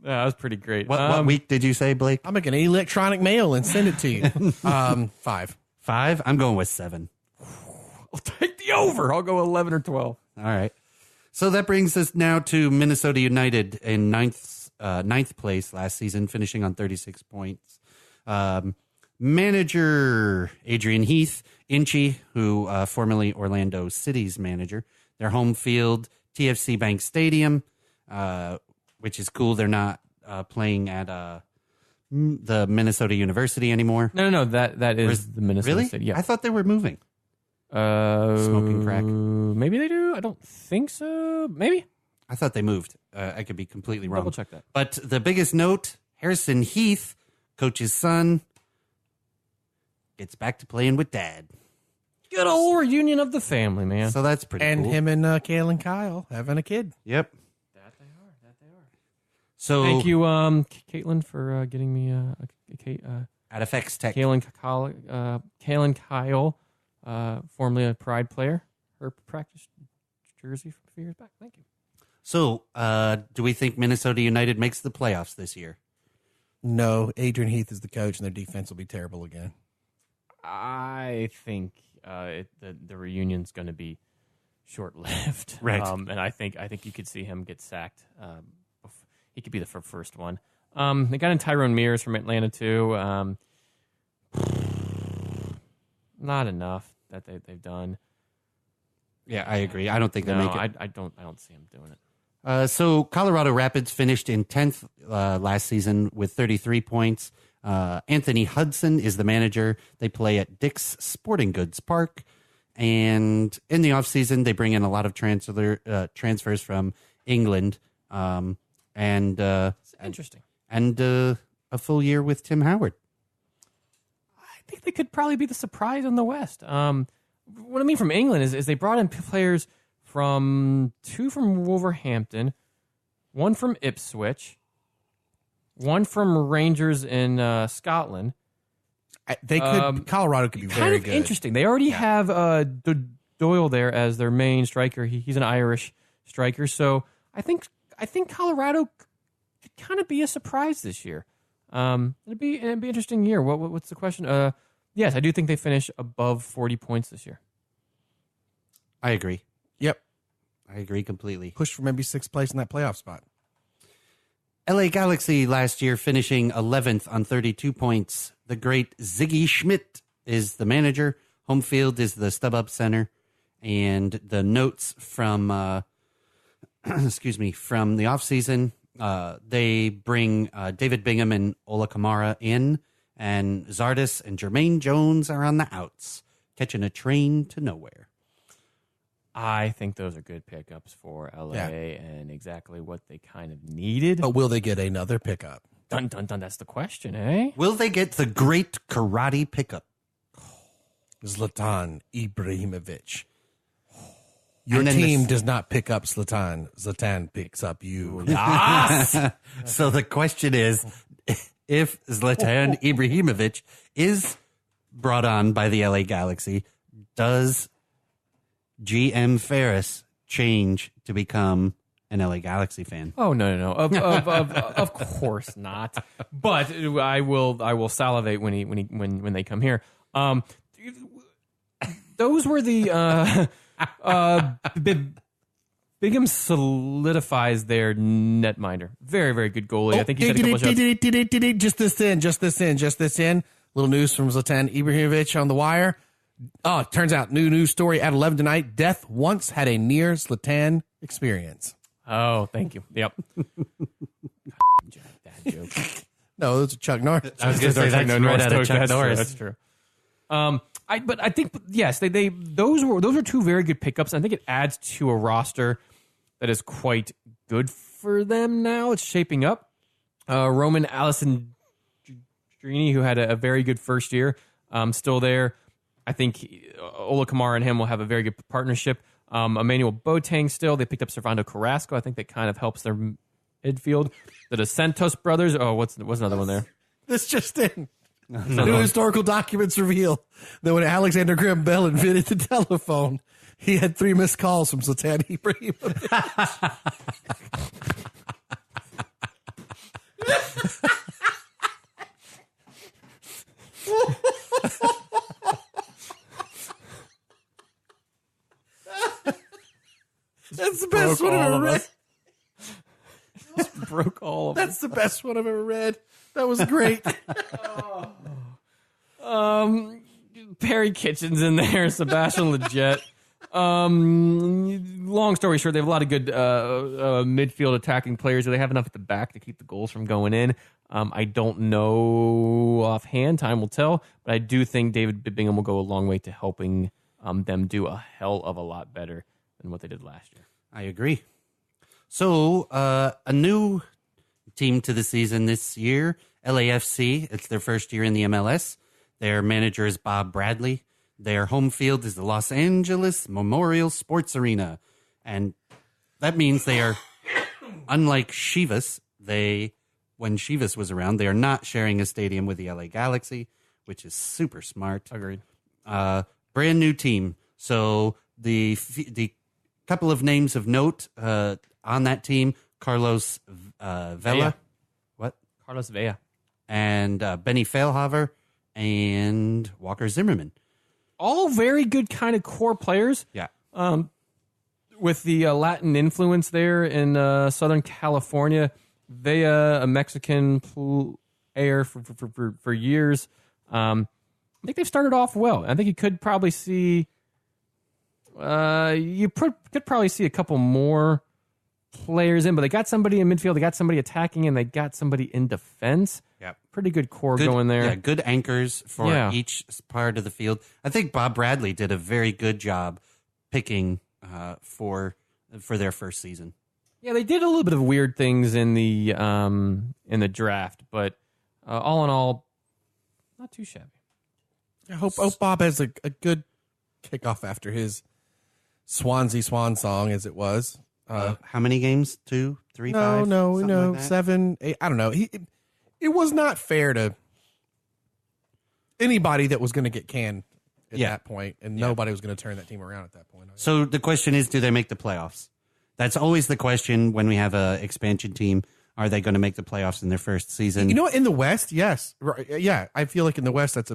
That was pretty great. What week did you say, Blake? I'll make an electronic mail and send it to you. 5. 5? I'm going with 7. I'll take the over. I'll go 11 or 12. All right. So that brings us now to Minnesota United in ninth place last season, finishing on 36 points. Manager Adrian Heath, Inchy, who formerly Orlando City's manager. Their home field, TFC Bank Stadium, which is cool. They're not playing at the Minnesota University anymore. No. That is the Minnesota really? Stadium. Yeah. I thought they were moving. Smoking crack. Maybe they do. I don't think so. Maybe. I thought they moved. I could be completely wrong. Double check that. But the biggest note, Harrison Heath, coach's son, gets back to playing with dad. Good old reunion of the family, man. So that's pretty and cool. And him and Kale and Kyle having a kid. Yep. That they are. So thank you, Caitlin, for getting me at FX Tech. Kalen Kyle, formerly a Pride player, her practice jersey from a few years back. Thank you. So, do we think Minnesota United makes the playoffs this year? No, Adrian Heath is the coach, and their defense will be terrible again. I think the reunion's going to be short-lived, right? And I think you could see him get sacked. He could be the first one. They got in Tyrone Mears from Atlanta too. Not enough that they've done. Yeah, I agree. I don't think they make it. I don't see him doing it. So Colorado Rapids finished in 10th last season with 33 points. Anthony Hudson is the manager. They play at Dick's Sporting Goods Park. And in the offseason, they bring in a lot of transfers from England. It's interesting. And a full year with Tim Howard. I think they could probably be the surprise in the West. What I mean from England is they brought in players two from Wolverhampton, one from Ipswich, one from Rangers in Scotland. Colorado could be kind very of good. Interesting. They already have Doyle there as their main striker. He's an Irish striker, so I think Colorado could kind of be a surprise this year. It'd be an interesting year. What's the question? Yes, I do think they finish above 40 points this year. I agree. Yep. I agree completely. Push for maybe 6th place in that playoff spot. LA Galaxy last year finishing 11th on 32 points. The great Ziggy Schmidt is the manager. Home field is the StubHub Center. And the notes from, from the offseason, they bring David Bingham and Ola Kamara in, and Zardes and Jermaine Jones are on the outs, catching a train to nowhere. I think those are good pickups for LA and exactly what they kind of needed. But will they get another pickup? Dun, dun, dun. That's the question, eh? Will they get the great karate pickup? Zlatan Ibrahimovic. Your And then team does not pick up Zlatan. Zlatan picks up you. So the question is, if Zlatan Ibrahimovic is brought on by the LA Galaxy, does GM Ferris change to become an LA Galaxy fan? Oh no! Of course not. But I will salivate when they come here. Those were the Bingham solidifies their netminder. Very, very good goalie. I think he had a couple shots. Just this in. Little news from Zlatan Ibrahimovic on the wire. Oh, it turns out new news story at 11 tonight. Death once had a near Zlatan experience. Oh, thank you. Yep. Bad joke. No, those are Chuck Norris. I was going to say that's right out of Chuck Norris. That's true. But I think yes, those were two very good pickups. I think it adds to a roster that is quite good for them now. It's shaping up. Roman Alessandrini, who had a very good first year, still there. I think Ola Kamara and him will have a very good partnership. Emmanuel Boateng still. They picked up Servando Carrasco. I think that kind of helps their midfield. The Dos Santos brothers. Oh, what's another one there? This just in. New historical documents reveal that when Alexander Graham Bell invented the telephone, he had 3 missed calls from Zlatan Ibrahimovic. That's the best one I've ever read. Broke all of them. That's the best one I've ever read. That was great. Perry Kitchen's in there. Sebastian Lletget. Long story short, they have a lot of good midfield attacking players. Do they have enough at the back to keep the goals from going in? I don't know offhand. Time will tell. But I do think David Bingham will go a long way to helping them do a hell of a lot better than what they did last year. I agree. So, a new team to the season this year, LAFC. It's their first year in the MLS. Their manager is Bob Bradley. Their home field is the Los Angeles Memorial Sports Arena. And that means they are, unlike Chivas, when Chivas was around, they are not sharing a stadium with the LA Galaxy, which is super smart. Agreed. Brand new team. So the couple of names of note on that team, Carlos Vela. Vea. What? Carlos Vea. And Benny Feilhaber and Walker Zimmerman. All very good kind of core players. Yeah. With the Latin influence there in Southern California. Vea, a Mexican player for years. I think they've started off well. I think you could probably see could probably see a couple more players in, but they got somebody in midfield, they got somebody attacking, and they got somebody in defense. Yep. Pretty good core going there. Yeah, good anchors for each part of the field. I think Bob Bradley did a very good job picking for their first season. Yeah, they did a little bit of weird things in the draft, but all in all, not too shabby. I hope Bob has a good kickoff after his Swansea Swan song, as it was. How many games? 2, 3, 5? No, like that? 7, 8. I don't know. It was not fair to anybody that was going to get canned at that point, and nobody was going to turn that team around at that point. So the question is, do they make the playoffs? That's always the question when we have a expansion team. Are they going to make the playoffs in their first season? You know what? In the West, yes. Yeah, I feel like in the West, that's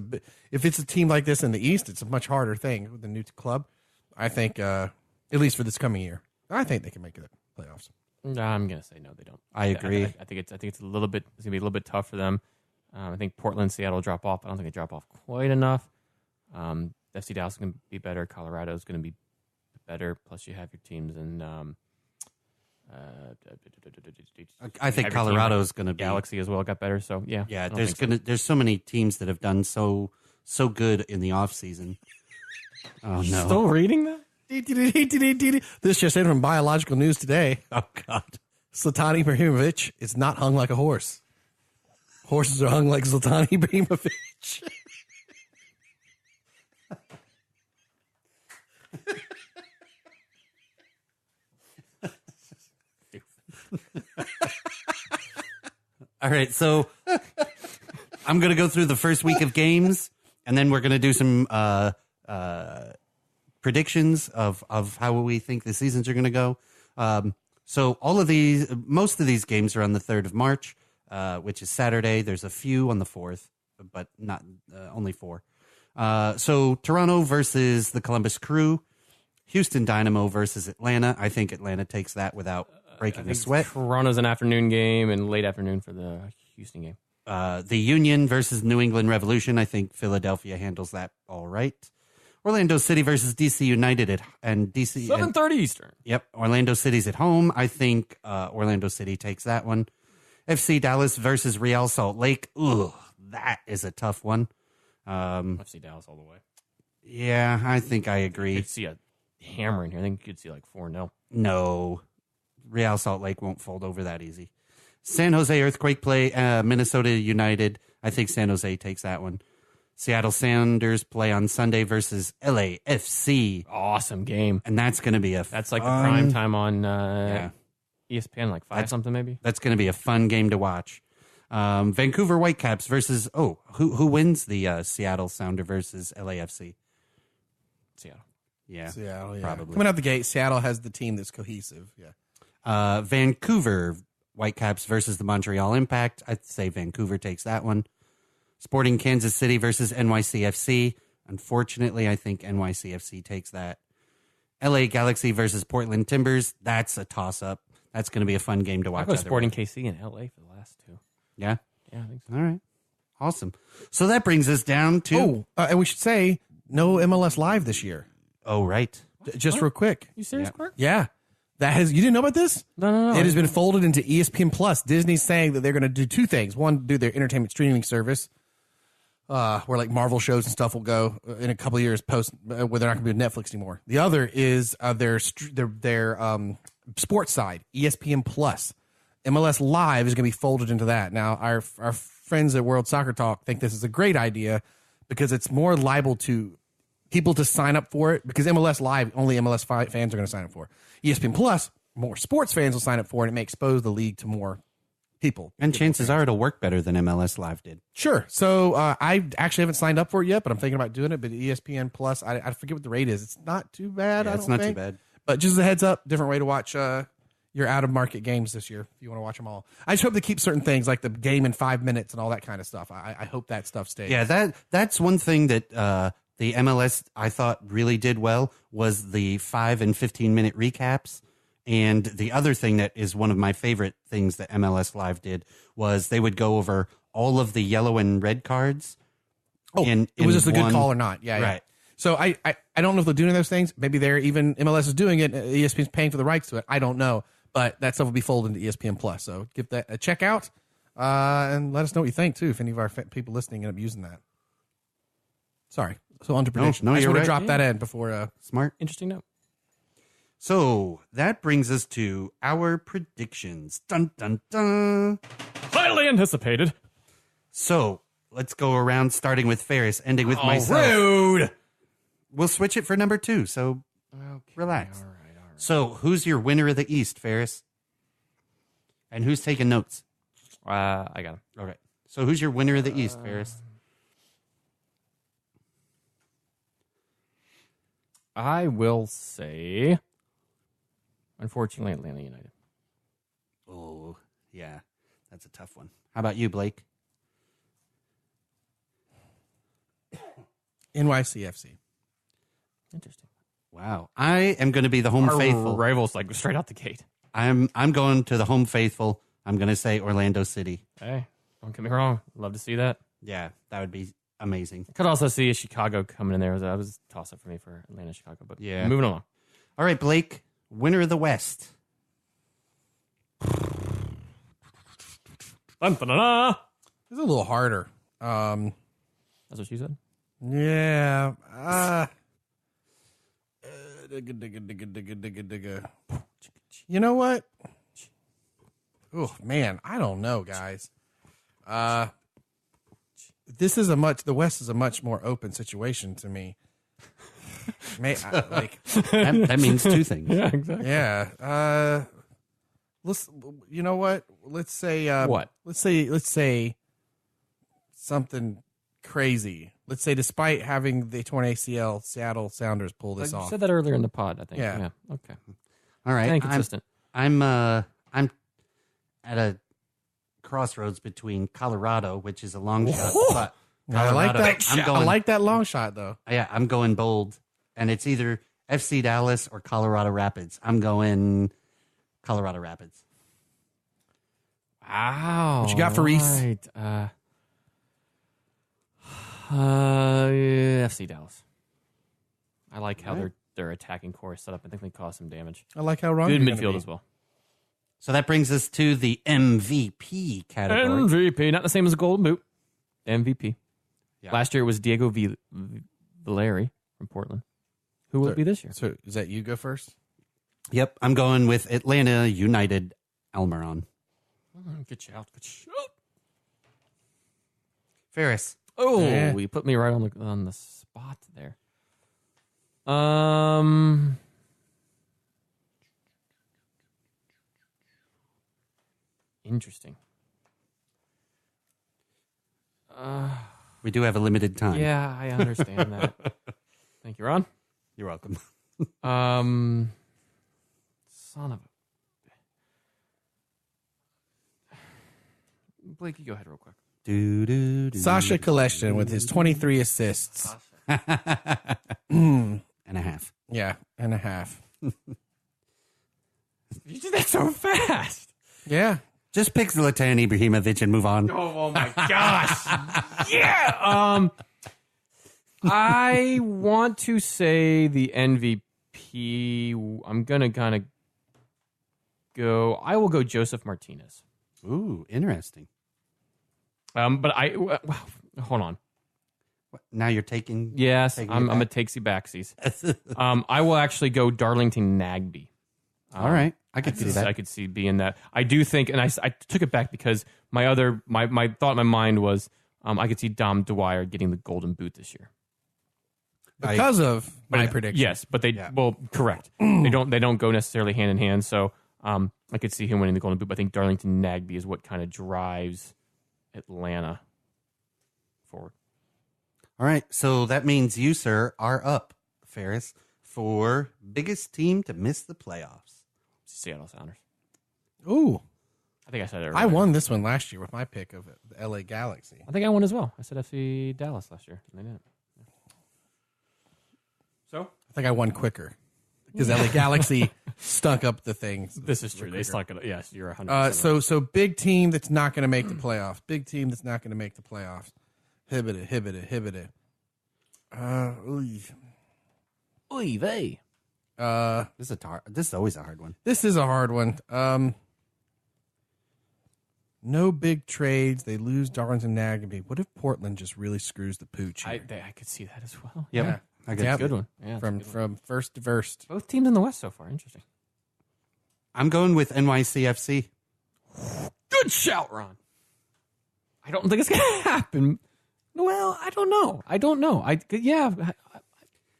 if it's a team like this in the East, it's a much harder thing with the new club. I think, at least for this coming year, I think they can make the playoffs. I'm gonna say no, they don't. I agree. I think it's a little bit. It's gonna be a little bit tough for them. I think Portland, Seattle drop off. I don't think they drop off quite enough. FC Dallas is gonna be better. Colorado is gonna be better. Plus, you have your teams in. I think Colorado is going to be Galaxy as well. Got better. So yeah, yeah. There's so many teams that have done so good in the off season. Oh no! Still reading that? This just in from Biological News today. Oh God! Zlatan Ibrahimovic is not hung like a horse. Horses are hung like Zlatan Ibrahimovic. All right, so I'm going to go through the first week of games, and then we're going to do some predictions of how we think the seasons are going to go. So most of these games are on the 3rd of March, which is Saturday. There's a few on the 4th, but not only 4. So Toronto versus the Columbus Crew, Houston Dynamo versus Atlanta. I think Atlanta takes that without breaking a sweat. Toronto's an afternoon game and late afternoon for the Houston game. The Union versus New England Revolution. I think Philadelphia handles that all right. Orlando City versus DC United and DC 7:30 Eastern. Yep, Orlando City's at home. I think Orlando City takes that one. FC Dallas versus Real Salt Lake. Ugh, that is a tough one. FC Dallas all the way. Yeah, I think I agree. You could see a hammer in here. I think you could see like 4-0. No, Real Salt Lake won't fold over that easy. San Jose Earthquake play Minnesota United. I think San Jose takes that one. Seattle Sounders play on Sunday versus LAFC. Awesome game. And that's going to be that's like the prime time on yeah. ESPN, like 5 something maybe. That's going to be a fun game to watch. Vancouver Whitecaps versus who wins the Seattle Sounder versus LAFC? Seattle. Yeah, Seattle, probably. Coming out the gate, Seattle has the team that's cohesive. Yeah. Vancouver Whitecaps versus the Montreal Impact. I'd say Vancouver takes that one. Sporting Kansas City versus NYCFC. Unfortunately, I think NYCFC takes that. LA Galaxy versus Portland Timbers. That's a toss-up. That's going to be a fun game to watch. I'll go Sporting KC and LA for the last 2. Yeah? Yeah, I think so. All right. Awesome. So that brings us down to... and we should say, no MLS Live this year. Oh, right. Just real quick. You serious, Clark? Yeah. You didn't know about this? No. It has been folded into ESPN Plus. Disney's saying that they're going to do 2 things. One, do their entertainment streaming service, where like Marvel shows and stuff will go in a couple of years post, where they're not going to be on Netflix anymore. The other is their sports side, ESPN Plus. MLS Live is going to be folded into that. Now, our friends at World Soccer Talk think this is a great idea because it's more liable to people to sign up for it, because MLS Live, only MLS fans are going to sign up for. ESPN Plus, more sports fans will sign up for it, and it may expose the league to more people. And chances are it'll work better than MLS Live did. Sure. So I actually haven't signed up for it yet, but I'm thinking about doing it. But ESPN Plus, I forget what the rate is. It's not too bad. Yeah, it's not too bad. But just as a heads up, different way to watch your out-of-market games this year if you want to watch them all. I just hope they keep certain things like the game in 5 minutes and all that kind of stuff. I hope that stuff stays. Yeah, that's one thing that the MLS I thought really did well was the 5 and 15-minute recaps. And the other thing that is one of my favorite things that MLS Live did was they would go over all of the yellow and red cards. It was just a good call or not. Yeah, right. Yeah. So I don't know if they'll do any of those things. Maybe they're even MLS is doing it. ESPN's paying for the rights to it. I don't know. But that stuff will be folded into ESPN Plus. So give that a check out and let us know what you think, too, if any of our people listening end up using that. Sorry. So on to prediction. No, I just you're want right. to drop that in before. Smart. Interesting note. So that brings us to our predictions. Dun, dun, dun. Highly anticipated. So let's go around, starting with Ferris, ending with myself. Rude. We'll switch it for number 2, so relax. All right. So who's your winner of the East, Ferris? And who's taking notes? I got him. Okay. So who's your winner of the East, Ferris? I will say, unfortunately, Atlanta United. Oh, yeah. That's a tough one. How about you, Blake? NYCFC. Interesting. Wow. I am going to be the home Our faithful. rivals, like straight out the gate. I'm going to the home faithful. I'm going to say Orlando City. Hey, don't get me wrong. Love to see that. Yeah, that would be amazing. Could also see Chicago coming in there. That was a toss-up for me for Atlanta, Chicago. But Yeah. moving along. All right, Blake, winner of the West. Dun-dun-dun-dun. It's a little harder. That's what she said? Yeah. You know what? Oh man, I don't know, guys. The West is a much more open situation to me. That means two things. Yeah, exactly. Yeah. You know what? Let's say what? Let's say something crazy. Let's say despite having the torn ACL, Seattle Sounders pull this You off. said that earlier in the pod, I think. Yeah. Okay. All right. Inconsistent. I'm at a crossroads between Colorado, which is a long shot, but I like Colorado, that. I like that long shot though. Yeah, I'm going bold, and it's either FC Dallas or Colorado Rapids. I'm going Colorado Rapids. Wow. What you got for Reese? Right. FC Dallas. I like how their attacking core is set up. I think they cause some damage. I like how wrong. Good you're gonna midfield be. as well. So that brings us to the MVP category. MVP, not the same as a Golden Boot. MVP. Yeah. Last year it was Diego Valeri from Portland. Who will it be this year? So is that you go first? Yep, I'm going with Atlanta United Almiron. Good shout. Good shout. Ferris. Oh, Yeah. you put me right on the spot there. Interesting. We do have a limited time. Yeah, I understand that. Thank you, Ron. You're welcome. Son of a... Blake, you go ahead real quick. Sasha Collection with his 23 assists. And a half. Yeah, and a half. You did that so fast. Yeah. Just pick Zlatan Ibrahimovic and move on. Oh my gosh. Yeah. I want to say the MVP. I'm gonna kind of go. I will go Joseph Martinez. Ooh, interesting. But hold on. Now you're taking... Yes, taking I'm it a back? takesy backsies. I will actually go Darlington Nagby. All right. I could see that. I could see being that. I do think, and I took it back because my thought in my mind was I could see Dom Dwyer getting the Golden Boot this year. Because of my prediction. Yes, but correct. They don't go necessarily hand in hand. So I could see him winning the Golden Boot. But I think Darlington Nagby is what kind of drives Atlanta forward. All right. So that means you, sir, are up, Ferris, for biggest team to miss the playoffs. Seattle Sounders. Ooh. I think I said it earlier. I won this one last year with my pick of the LA Galaxy. I think I won as well. I said FC Dallas last year, and they didn't. Yeah. So I think I won quicker because LA Galaxy stunk up the things. this is true. They stuck it. Yes, you're 100%. So big team that's not going to make the playoffs. Big team that's not going to make the playoffs. Hibbited. Oy vey. This is always a hard one. This is a hard one. No big trades. They lose Darlington Nagby. What if Portland just really screws the pooch here? I could see that as well. Yep. Yeah. I could Yeah. Good one. Yeah, from first to first. both teams in the West so far. Interesting. I'm going with NYCFC. Good shout, Ron. I don't think it's gonna happen. Well, I don't know.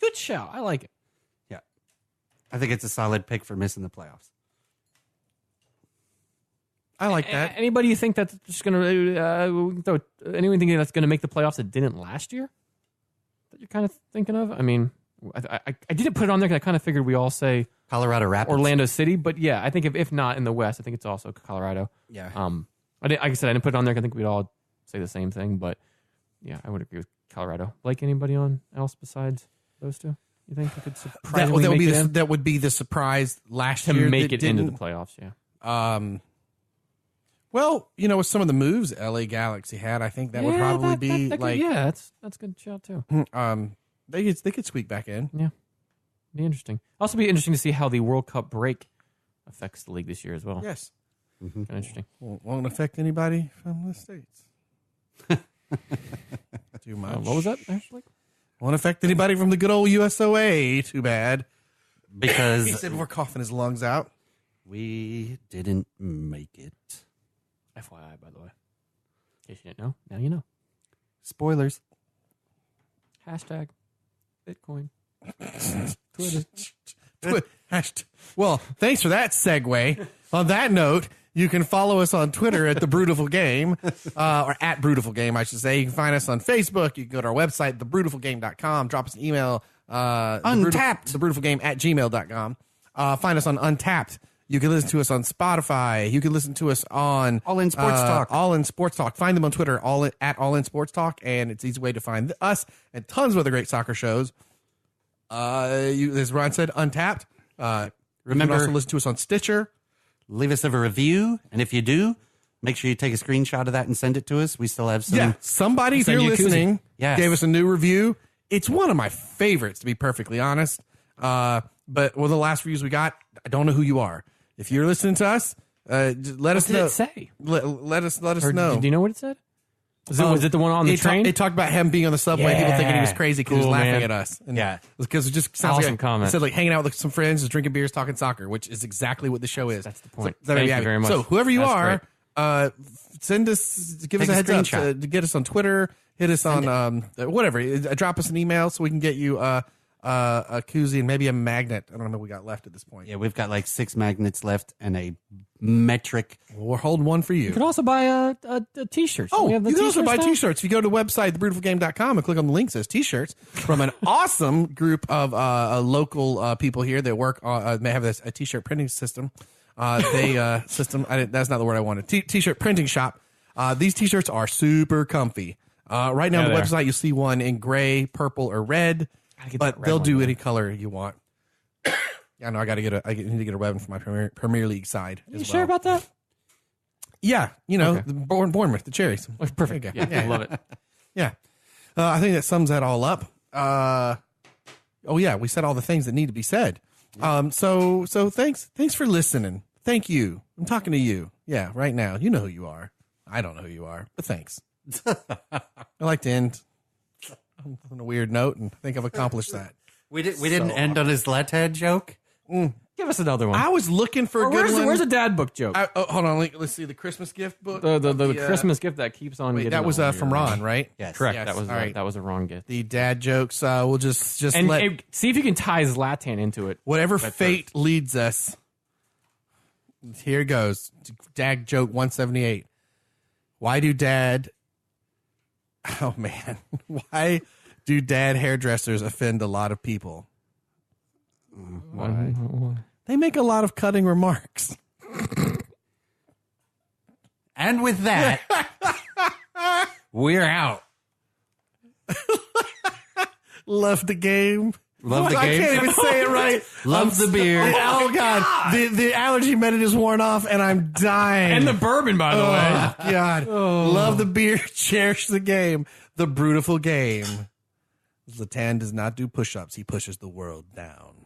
Good shout. I like it. Yeah. I think it's a solid pick for missing the playoffs. I like that. Anybody you think that's just gonna anyone think that's gonna make the playoffs that didn't last year? That you're kind of thinking of? I mean, I didn't put it on there because I kind of figured we all say Colorado Rapids. Orlando City, but yeah, I think if not in the West, I think it's also Colorado. Yeah. Like I said, I didn't put it on there. 'Cause I think we'd all say the same thing, but yeah, I would agree with Colorado. Like anybody else besides those two? You think they could surprisingly that would be the surprise last to year make that it into the didn't? playoffs? Yeah. Well, with some of the moves LA Galaxy had, I think that would probably be that like, could, that's a good shout too. they could squeak back in. Yeah, be interesting. Also, be interesting to see how the World Cup break affects the league this year as well. Yes, Kind of interesting. won't affect anybody from the States. Too much. What was that? Actually, Won't affect anybody from the good old USOA. Too bad. He Because said we're coughing his lungs out. we didn't make it. FYI, by the way, in case you didn't know, now you know. Spoilers. Hashtag Bitcoin. Well, thanks for that segue. On that note, you can follow us on Twitter at The Brutiful Game, or at Brutiful Game, I should say. You can find us on Facebook. You can go to our website, thebrutifulgame.com. Drop us an email. Untapped. Thebrutifulgame@gmail.com. Find us on Untapped. You can listen to us on Spotify. You can listen to us on All In Sports Talk. All In Sports Talk. Find them on Twitter, at All In Sports Talk, and it's an easy way to find us and tons of other great soccer shows. As Ron said, Untapped. Remember, you can also listen to us on Stitcher. leave us a review, and if you do, make sure you take a screenshot of that and send it to us. We still have some. Somebody, if Send you're you a koozie. listening, Yes. gave us a new review. It's one of my favorites, to be perfectly honest. But one of the last reviews we got, I don't know who you are. If you're listening to us, just let us What did know. it say? Let us Or know. do you know what it said? Was it the one on the train? It talked about him being on the subway. People thinking he was crazy because he was Cool, laughing man. at us. And Yeah. because it just sounds Awesome like comment. It said like hanging out with some friends, just drinking beers, talking soccer, which is exactly what the show is. That's the point. So, Thank you very much. So whoever you That's are, send us, give Take us a a heads up. screenshot. Get us on Twitter. Hit us on whatever. Drop us an email so we can get you a koozie and maybe a magnet. I don't know what we got left at this point. Yeah, we've got like 6 magnets left and a metric. We're holding one for you. You could also buy a t-shirt. Oh, We have the you can also buy now? T-shirts. If you go to the website, thebrutifulgame.com, and click on the link that says T-shirts from an awesome group of local people here that work on, they have a T-shirt printing system. That's not the word I wanted. T-shirt printing shop. These T-shirts are super comfy. Right now on the they are. website, you'll see one in gray, purple, or red, get but that red they'll one, do though. any color you want. Yeah, no, I need to get a red one for my Premier League side. You as sure well. about that? Yeah, Okay. the Bournemouth, the Cherries. Perfect. There you Yeah, go. Yeah. I love it. Yeah. I think that sums that all up. We said all the things that need to be said. So thanks for listening. Thank you. I'm talking to you. Yeah, right now. You know who you are. I don't know who you are, but thanks. I like to end on a weird note, and I think I've accomplished that. We didn't end on his Lethead joke. Give us another one. I was looking for a good one. Where's a dad book joke? Hold on. Let's see the Christmas gift book. The Christmas gift that keeps on. Wait, getting that was older. from Ron, right? Yes. Correct. Yes, That was all right. that was a wrong gift. The dad jokes. We'll just And let see if you can tie Zlatan into it. whatever That's fate leads us. Here goes. Dad joke 178. Why do dad? Oh man, why do dad hairdressers offend a lot of people? Why? They make a lot of cutting remarks. And with that, we're out. Love the game. Love the I game. can't even say it right. Love the beer. Oh God, the allergy medicine is worn off, and I'm dying. And the bourbon, by the way. Oh, God. Love the beer. Cherish the game. The Brutiful Game. Zlatan does not do push-ups. He pushes the world down.